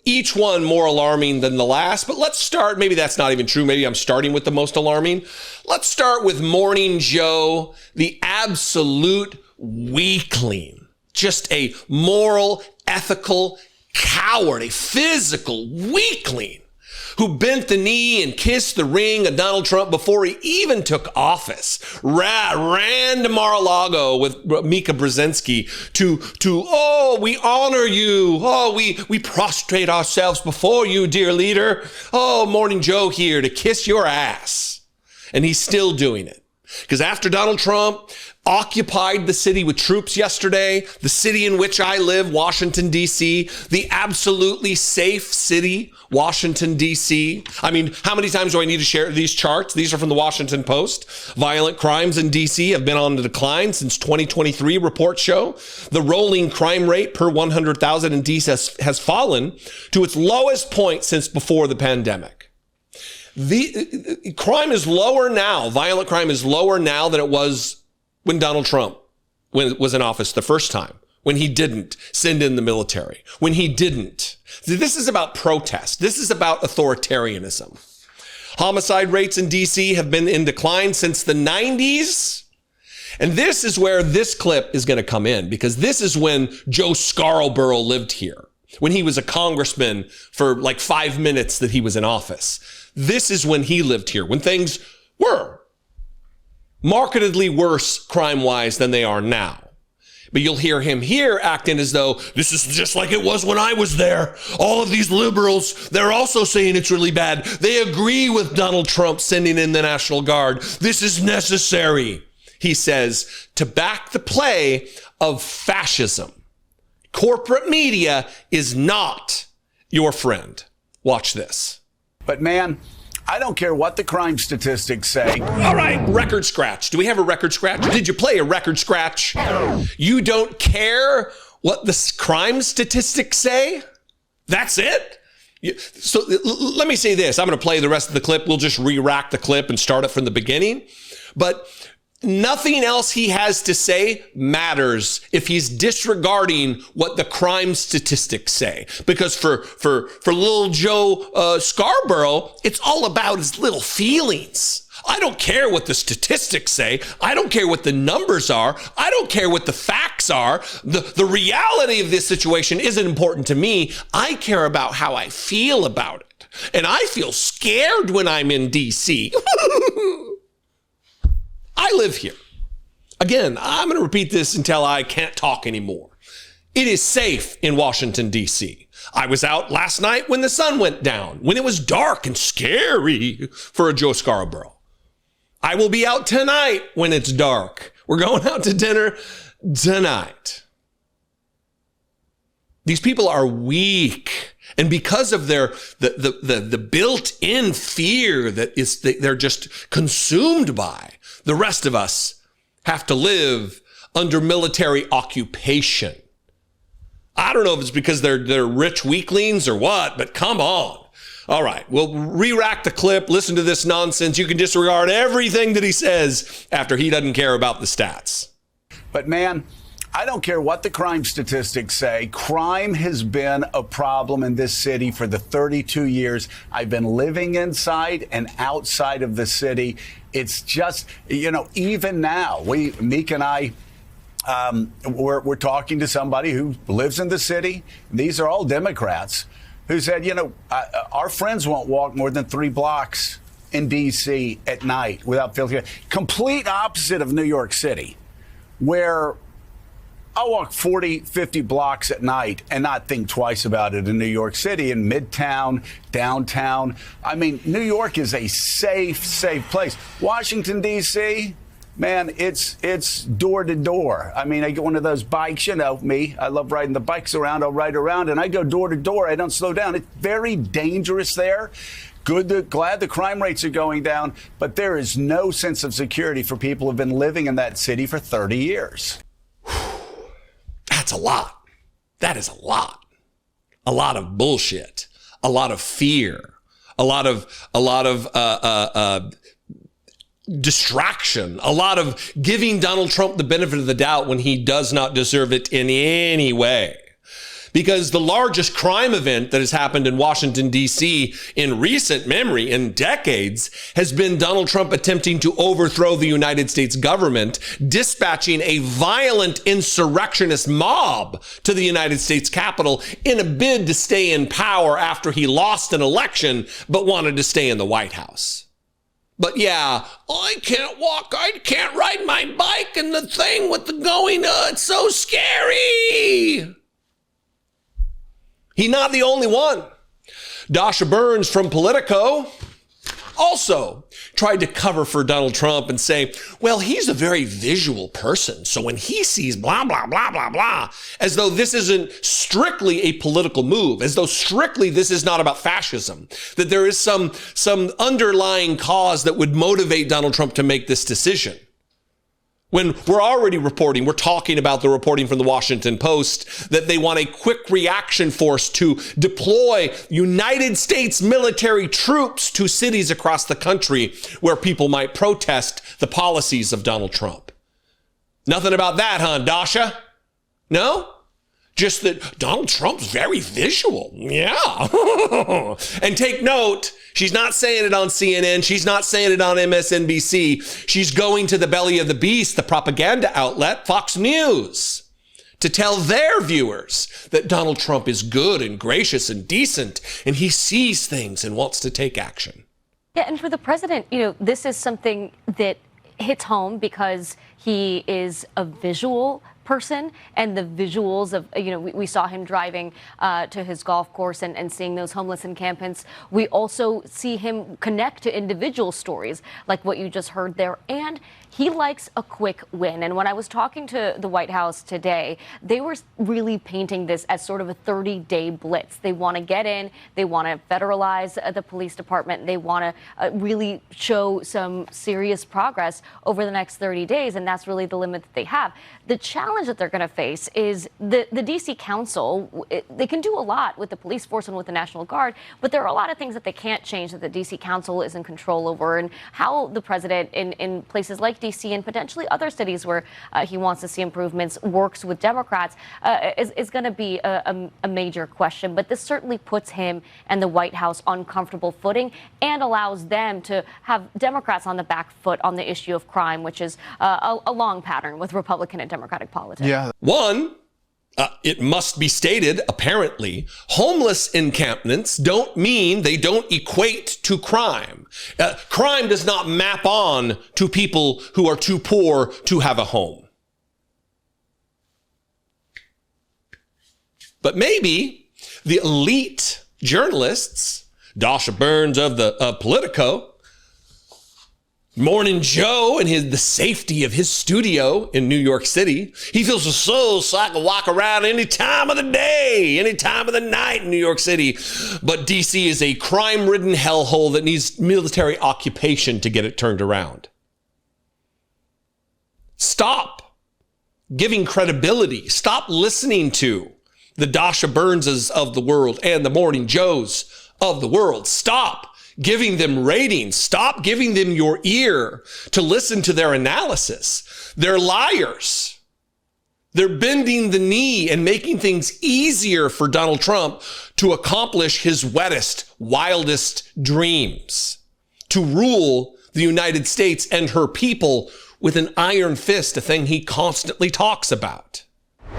S2: each one more alarming than the last, but let's start. Maybe that's not even true. Maybe I'm starting with the most alarming. Let's start with Morning Joe, the absolute weakling, just a moral, ethical coward, a physical weakling who bent the knee and kissed the ring of Donald Trump before he even took office. Ran to Mar-a-Lago with Mika Brzezinski to, we honor you. We prostrate ourselves before you, dear leader. Morning Joe here to kiss your ass. And he's still doing it. Because after Donald Trump occupied the city with troops yesterday, the city in which I live, Washington, D.C., the absolutely safe city, Washington, D.C. I mean, how many times do I need to share these charts? These are from the Washington Post. Violent crimes in D.C. have been on the decline since 2023, reports show. The rolling crime rate per 100,000 in D.C. has fallen to its lowest point since before the pandemic. The crime is lower now. Violent crime is lower now than it was when Donald Trump was in office the first time, when he didn't send in the military, when he didn't. This is about protest. This is about authoritarianism. Homicide rates in D.C. have been in decline since the 90s. And this is where this clip is going to come in, because this is when Joe Scarborough lived here, when he was a congressman for like 5 minutes that he was in office. This is when he lived here, when things were markedly worse crime-wise than they are now. But you'll hear him here acting as though this is just like it was when I was there. All of these liberals, they're also saying it's really bad. They agree with Donald Trump sending in the National Guard. This is necessary, he says, to back the play of fascism. Corporate media is not your friend. Watch this.
S9: But man, I don't care what the crime statistics say.
S2: All right, record scratch. Do we have a record scratch? Did you play a record scratch? You don't care what the crime statistics say? That's it? So let me say this. I'm going to play the rest of the clip. We'll just re-rack the clip and start it from the beginning. But nothing else he has to say matters if he's disregarding what the crime statistics say. Because for little Joe Scarborough, it's all about his little feelings. I don't care what the statistics say. I don't care what the numbers are. I don't care what the facts are. The reality of this situation isn't important to me. I care about how I feel about it. And I feel scared when I'm in D.C. I live here. Again, I'm going to repeat this until I can't talk anymore. It is safe in Washington, D.C. I was out last night when the sun went down, when it was dark and scary for a Joe Scarborough. I will be out tonight when it's dark. We're going out to dinner tonight. These people are weak And because of the built-in fear that they're just consumed by, the rest of us have to live under military occupation. I don't know if it's because they're rich weaklings or what, but come on. All right, we'll re-rack the clip, listen to this nonsense. You can disregard everything that he says after he doesn't care about the stats.
S9: But man, I don't care what the crime statistics say. Crime has been a problem in this city for the 32 years I've been living inside and outside of the city. It's just, even now, Meek and I, we're talking to somebody who lives in the city. These are all Democrats who said, our friends won't walk more than 3 blocks in D.C. at night without feeling. Complete opposite of New York City, where I'll walk 40, 50 blocks at night and not think twice about it in New York City, in Midtown, downtown. I mean, New York is a safe place. Washington, D.C., man, it's door to door. I mean, I get one of those bikes, me. I love riding the bikes around. I'll ride around and I go door to door. I don't slow down. It's very dangerous there. Glad the crime rates are going down, but there is no sense of security for people who've been living in that city for 30 years.
S2: That's a lot. That is a lot. A lot of bullshit. A lot of fear. A lot of distraction, a lot of giving Donald Trump the benefit of the doubt when he does not deserve it in any way. Because the largest crime event that has happened in Washington, D.C. in recent memory, in decades, has been Donald Trump attempting to overthrow the United States government, dispatching a violent insurrectionist mob to the United States Capitol in a bid to stay in power after he lost an election, but wanted to stay in the White House. But yeah, I can't walk, I can't ride my bike, and the thing with the going, it's so scary. He's not the only one. Dasha Burns from Politico also tried to cover for Donald Trump and say, well, he's a very visual person. So when he sees blah, blah, blah, blah, blah, as though this isn't strictly a political move, as though strictly this is not about fascism, that there is some underlying cause that would motivate Donald Trump to make this decision. When we're already we're talking about the reporting from the Washington Post that they want a quick reaction force to deploy United States military troops to cities across the country where people might protest the policies of Donald Trump. Nothing about that, huh, Dasha? No? Just that Donald Trump's very visual. Yeah. And take note, she's not saying it on CNN. She's not saying it on MSNBC. She's going to the belly of the beast, the propaganda outlet, Fox News, to tell their viewers that Donald Trump is good and gracious and decent, and he sees things and wants to take action.
S10: Yeah, and for the president, this is something that hits home because he is a visual person, and the visuals of, we saw him driving to his golf course and seeing those homeless encampments. We also see him connect to individual stories like what you just heard there, and he likes a quick win. And when I was talking to the White House today, they were really painting this as sort of a 30-day blitz. They want to get in, they want to federalize the police department, they want to really show some serious progress over the next 30 days, and that's really the limit that they have. The challenge that they're going to face is the D.C. Council. They can do a lot with the police force and with the National Guard, but there are a lot of things that they can't change that the D.C. Council is in control over, and how the president in places like D.C. and potentially other cities where he wants to see improvements works with Democrats is going to be a major question. But this certainly puts him and the White House on comfortable footing and allows them to have Democrats on the back foot on the issue of crime, which is a long pattern with Republican and Democratic politics.
S2: Yeah. One, it must be stated, apparently, homeless encampments don't mean they don't equate to crime. Crime does not map on to people who are too poor to have a home. But maybe the elite journalists, Dasha Burns of Politico, Morning Joe and the safety of his studio in New York City. He feels so I can walk around any time of the day, any time of the night in New York City. But DC is a crime-ridden hellhole that needs military occupation to get it turned around. Stop giving credibility. Stop listening to the Dasha Burnses of the world and the Morning Joes of the world. Stop giving them ratings. Stop giving them your ear to listen to their analysis. They're liars. They're bending the knee and making things easier for Donald Trump to accomplish his wettest, wildest dreams, to rule the United States and her people with an iron fist, a thing he constantly talks about.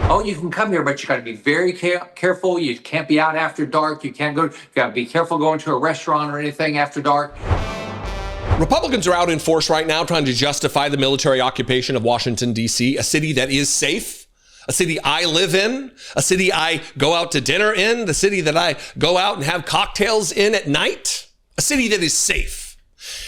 S11: Oh, you can come here, but you got to be very careful. You can't be out after dark. You can't go. You got to be careful going to a restaurant or anything after dark.
S2: Republicans are out in force right now trying to justify the military occupation of Washington, D.C., a city that is safe, a city I live in, a city I go out to dinner in, the city that I go out and have cocktails in at night, a city that is safe.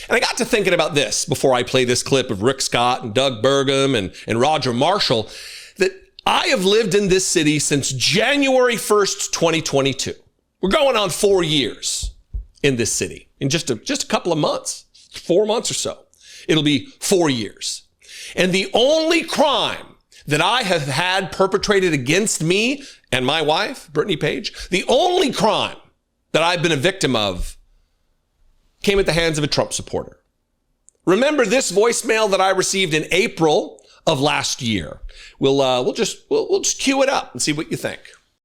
S2: And I got to thinking about this before I play this clip of Rick Scott and Doug Burgum and Roger Marshall, that I have lived in this city since January 1st, 2022. We're going on 4 years in this city. In just a couple of months, 4 months or so, it'll be 4 years. And the only crime that I have had perpetrated against me and my wife, Brittany Page, the only crime that I've been a victim of came at the hands of a Trump supporter. Remember this voicemail that I received in April of last year. We'll just cue it up and see what you think.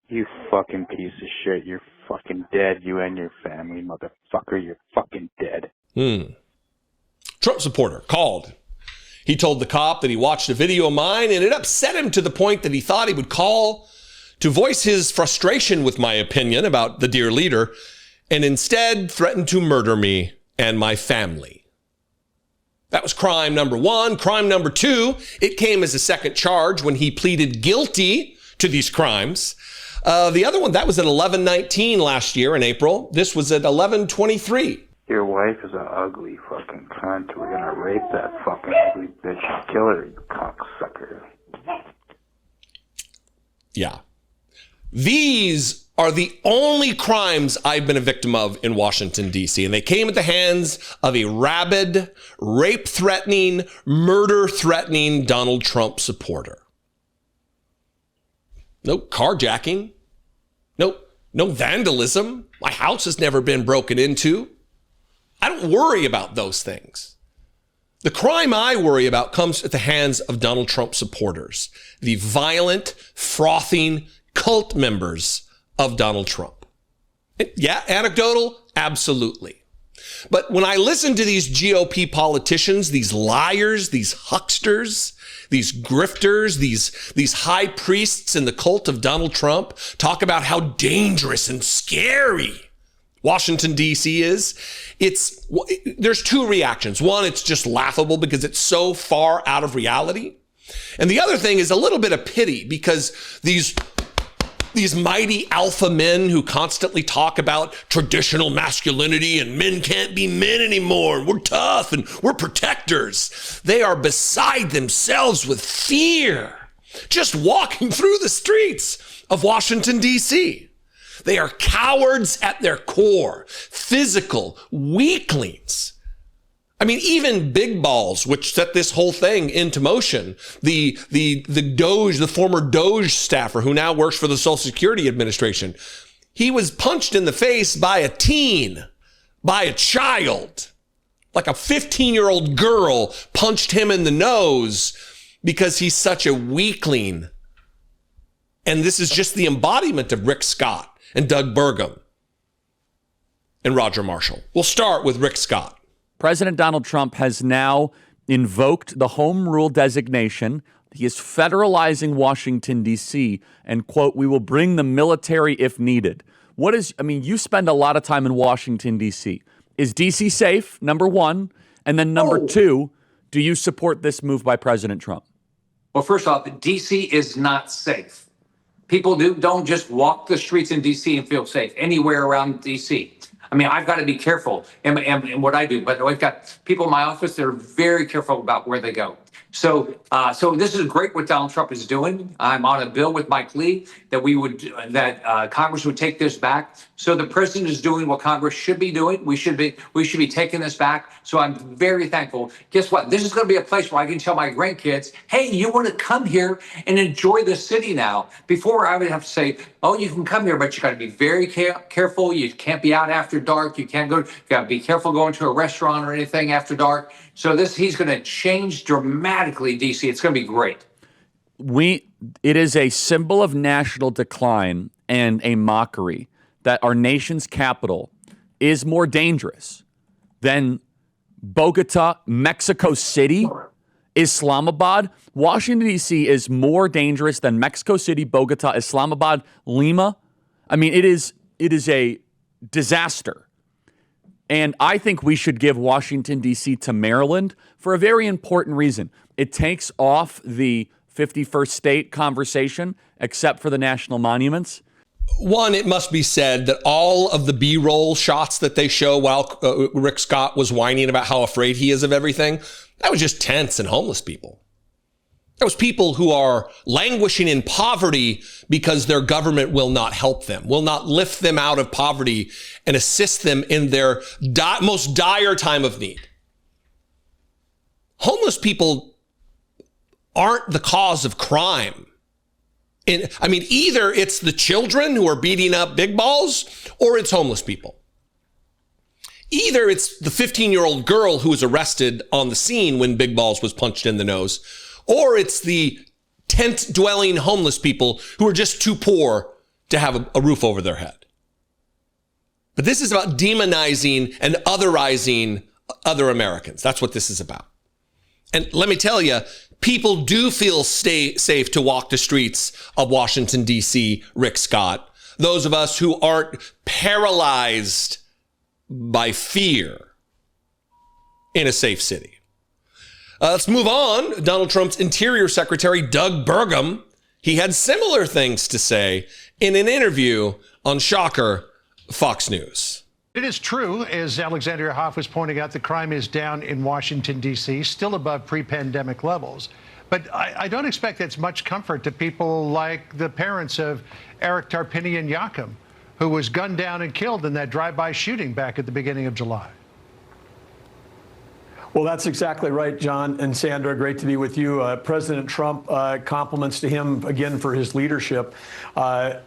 S12: You fucking piece of shit. You're fucking dead. You and your family, motherfucker. You're fucking dead.
S2: Trump supporter called. He told the cop that he watched a video of mine and it upset him to the point that he thought he would call to voice his frustration with my opinion about the dear leader, and instead threatened to murder me and my family. That was crime number one. Crime number two, it came as a second charge when he pleaded guilty to these crimes. The other one, that was at 11/19 last year in April. This was at 11/23.
S12: Your wife is an ugly fucking cunt. We're gonna rape that fucking ugly bitch and kill her, you cocksucker.
S2: Yeah. These are the only crimes I've been a victim of in Washington, D.C. And they came at the hands of a rabid, rape-threatening, murder-threatening Donald Trump supporter. No carjacking. No vandalism. My house has never been broken into. I don't worry about those things. The crime I worry about comes at the hands of Donald Trump supporters, the violent, frothing cult members of Donald Trump. Yeah, anecdotal, absolutely. But when I listen to these GOP politicians, these liars, these hucksters, these grifters, these high priests in the cult of Donald Trump talk about how dangerous and scary Washington, D.C. is, there's two reactions. One, it's just laughable because it's so far out of reality. And the other thing is a little bit of pity because these mighty alpha men who constantly talk about traditional masculinity and men can't be men anymore, and we're tough and we're protectors. They are beside themselves with fear just walking through the streets of Washington, D.C. They are cowards at their core, physical weaklings. I mean, even Big Balls, which set this whole thing into motion, the former Doge staffer who now works for the Social Security Administration, he was punched in the face by a teen, by a child, like a 15-year-old girl punched him in the nose because he's such a weakling. And this is just the embodiment of Rick Scott and Doug Burgum and Roger Marshall. We'll start with Rick Scott.
S13: President Donald Trump has now invoked the home rule designation. He is federalizing Washington, D.C. and, quote, we will bring the military if needed. You spend a lot of time in Washington, D.C. Is D.C. safe, number one? And then number two, do you support this move by President Trump?
S11: Well, first off, D.C. is not safe. People don't just walk the streets in D.C. and feel safe anywhere around D.C. I mean, I've got to be careful in what I do, but I've got people in my office that are very careful about where they go. So this is great what Donald Trump is doing. I'm on a bill with Mike Lee that Congress would take this back. So the president is doing what Congress should be doing. We should be taking this back. So I'm very thankful. Guess what? This is going to be a place where I can tell my grandkids, hey, you want to come here and enjoy the city now. Before I would have to say, oh, you can come here, but you got to be very careful. You can't be out after dark. You got to be careful going to a restaurant or anything after dark. So he's going to change dramatically, DC. It's going to be great.
S13: It is a symbol of national decline and a mockery that our nation's capital is more dangerous than Bogota, Mexico City, Islamabad. Washington, D.C. is more dangerous than Mexico City, Bogota, Islamabad, Lima. I mean, it is a disaster. And I think we should give Washington, D.C. to Maryland for a very important reason. It takes off the 51st state conversation, except for the national monuments.
S2: One, it must be said that all of the B-roll shots that they show while Rick Scott was whining about how afraid he is of everything, that was just tents and homeless people. That was people who are languishing in poverty because their government will not help them, will not lift them out of poverty and assist them in their most dire time of need. Homeless people aren't the cause of crime. Either it's the children who are beating up big balls or it's homeless people. Either it's the 15-year-old girl who was arrested on the scene when Big Balls was punched in the nose, or it's the tent-dwelling homeless people who are just too poor to have a roof over their head. But this is about demonizing and otherizing other Americans. That's what this is about. And let me tell you, people do feel safe to walk the streets of Washington, D.C., Rick Scott. Those of us who aren't paralyzed by fear in a safe city. Let's move on. Donald Trump's Interior Secretary, Doug Burgum, he had similar things to say in an interview on, shocker, Fox News.
S14: It is true, as Alexandria Hoff was pointing out, the crime is down in Washington, D.C., still above pre-pandemic levels. But I don't expect that's much comfort to people like the parents of Eric Tarpinian Yakum, who was gunned down and killed in that drive-by shooting back at the beginning of July.
S15: Well, that's exactly right, John and Sandra. Great to be with you. President Trump, compliments to him again for his leadership.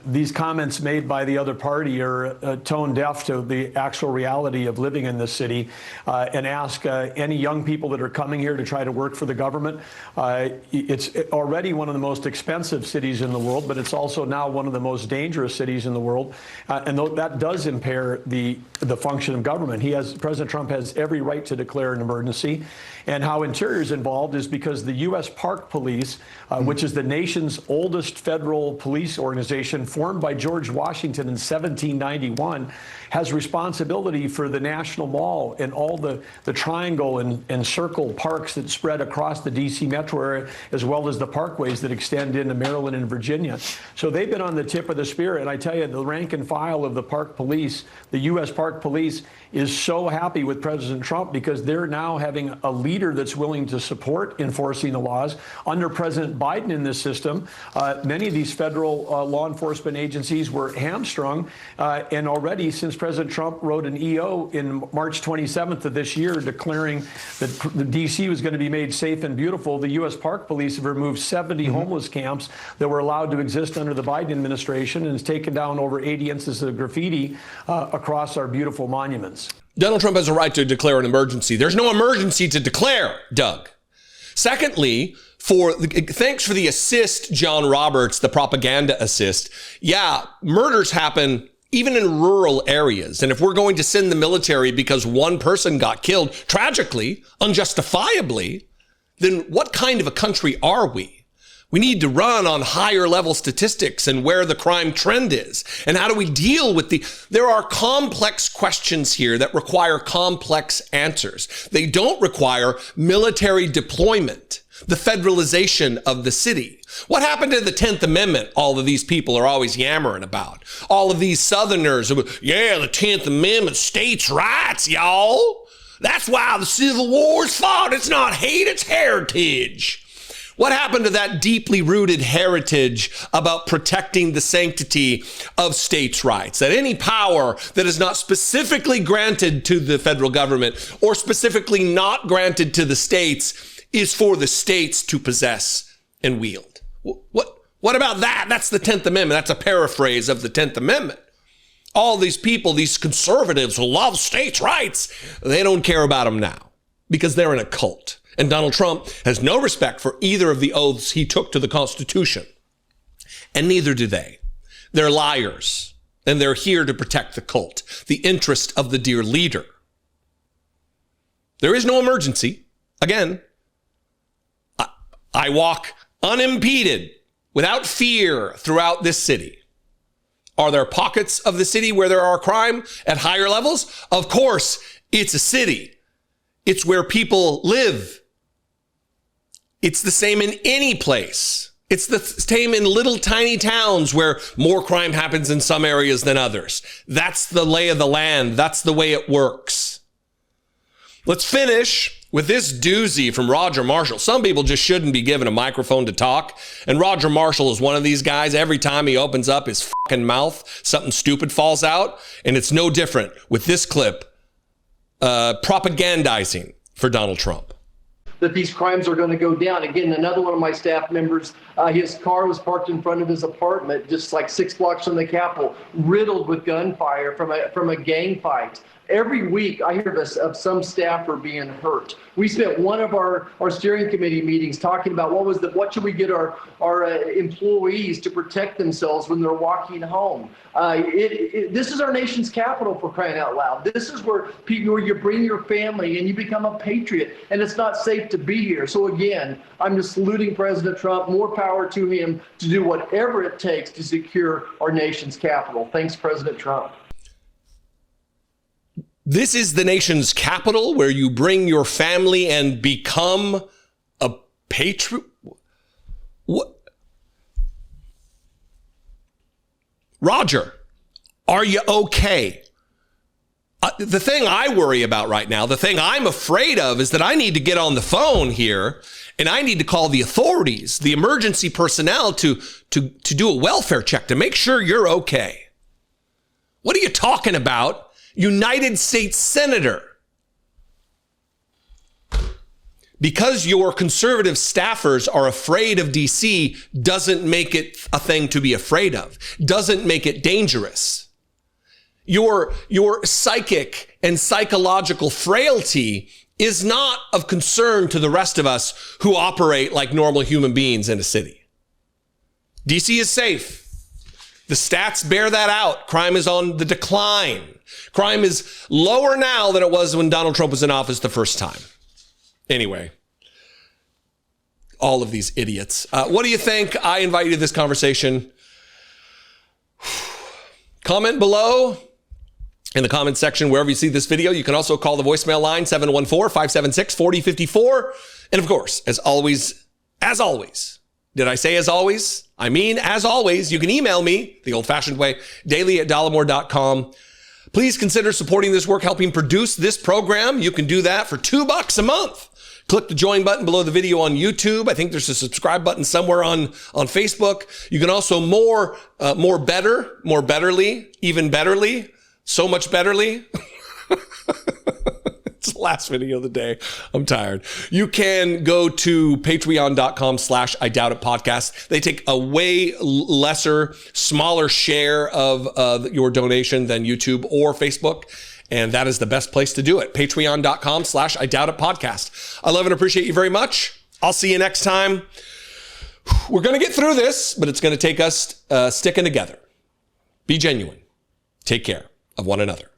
S15: These comments made by the other party are tone deaf to the actual reality of living in this city, and ask any young people that are coming here to try to work for the government. It's already one of the most expensive cities in the world, but it's also now one of the most dangerous cities in the world. And that does impair the function of government. President Trump has every right to declare an emergency. And how Interior is involved is because the U.S. Park Police, which is the nation's oldest federal police organization, formed by George Washington in 1791, has responsibility for the National Mall and all the triangle and circle parks that spread across the D.C. metro area, as well as the parkways that extend into Maryland and Virginia. So they've been on the tip of the spear. And I tell you, the rank and file of the Park Police, the U.S. Park Police, is so happy with President Trump because they're now having a leader that's willing to support enforcing the laws. Under President Biden in this system, many of these federal law enforcement agencies were hamstrung. And already, since President Trump wrote an EO in March 27th of this year declaring that the D.C. was going to be made safe and beautiful, the U.S. Park Police have removed 70 homeless camps that were allowed to exist under the Biden administration and has taken down over 80 instances of graffiti across our beautiful monuments.
S2: Donald Trump has a right to declare an emergency. There's no emergency to declare, Doug. Secondly, thanks for the assist, John Roberts, the propaganda assist. Yeah, murders happen even in rural areas. And if we're going to send the military because one person got killed, tragically, unjustifiably, then what kind of a country are we? We need to run on higher level statistics and where the crime trend is. And how do we deal with there are complex questions here that require complex answers. They don't require military deployment. the federalization of the city. What happened to the 10th Amendment? All of these people are always yammering about. All of these Southerners, yeah, the 10th Amendment, states' rights, y'all. That's why the Civil War's fought. It's not hate, it's heritage. What happened to that deeply rooted heritage about protecting the sanctity of states' rights? That any power that is not specifically granted to the federal government or specifically not granted to the states is for the states to possess and wield. What about that? That's the 10th Amendment. That's a paraphrase of the 10th Amendment. All these people, these conservatives who love states' rights, they don't care about them now because they're in a cult. And Donald Trump has no respect for either of the oaths he took to the Constitution. And neither do they. They're liars. And they're here to protect the cult, the interest of the dear leader. There is no emergency. Again, I walk unimpeded, without fear, throughout this city. Are there pockets of the city where there are crime at higher levels? Of course, it's a city. It's where people live. It's the same in any place. It's the same in little tiny towns where more crime happens in some areas than others. That's the lay of the land. That's the way it works. Let's finish with this doozy from Roger Marshall. Some people just shouldn't be given a microphone to talk. And Roger Marshall is one of these guys. Every time he opens up his fucking mouth, something stupid falls out. And it's no different with this clip, propagandizing for Donald Trump.
S16: That these crimes are going to go down. Again, another one of my staff members, his car was parked in front of his apartment, just like 6 blocks from the Capitol, riddled with gunfire from a gang fight. Every week, I hear of some staffer being hurt. We spent one of our steering committee meetings talking about what should we get our employees to protect themselves when they're walking home. This is our nation's capital, for crying out loud. This is where you bring your family and you become a patriot, and it's not safe to be here. So again, I'm just saluting President Trump. More power to him to do whatever it takes to secure our nation's capital. Thanks, President Trump.
S2: This is the nation's capital where you bring your family and become a patriot? What? Roger, are you okay? The thing I worry about right now, the thing I'm afraid of is that I need to get on the phone here and I need to call the authorities, the emergency personnel to do a welfare check to make sure you're okay. What are you talking about? United States Senator. Because your conservative staffers are afraid of DC doesn't make it a thing to be afraid of, doesn't make it dangerous. Your psychic and psychological frailty is not of concern to the rest of us who operate like normal human beings in a city. DC is safe. The stats bear that out. Crime is on the decline. Crime is lower now than it was when Donald Trump was in office the first time. Anyway, all of these idiots. What do you think? I invite you to this conversation. Comment below in the comment section wherever you see this video. You can also call the voicemail line 714-576-4054. And of course, as always, did I say as always? I mean, as always, you can email me the old-fashioned way, daily@dollemore.com. Please consider supporting this work, helping produce this program. You can do that for $2 a month. Click the join button below the video on YouTube. I think there's a subscribe button somewhere on Facebook. You can also more betterly, even betterly, so much betterly. It's the last video of the day. I'm tired. You can go to patreon.com/IDoubtIt podcast. They take a way lesser, smaller share of your donation than YouTube or Facebook. And that is the best place to do it. Patreon.com/IDoubtIt podcast. I love and appreciate you very much. I'll see you next time. We're going to get through this, but it's going to take us sticking together. Be genuine. Take care of one another.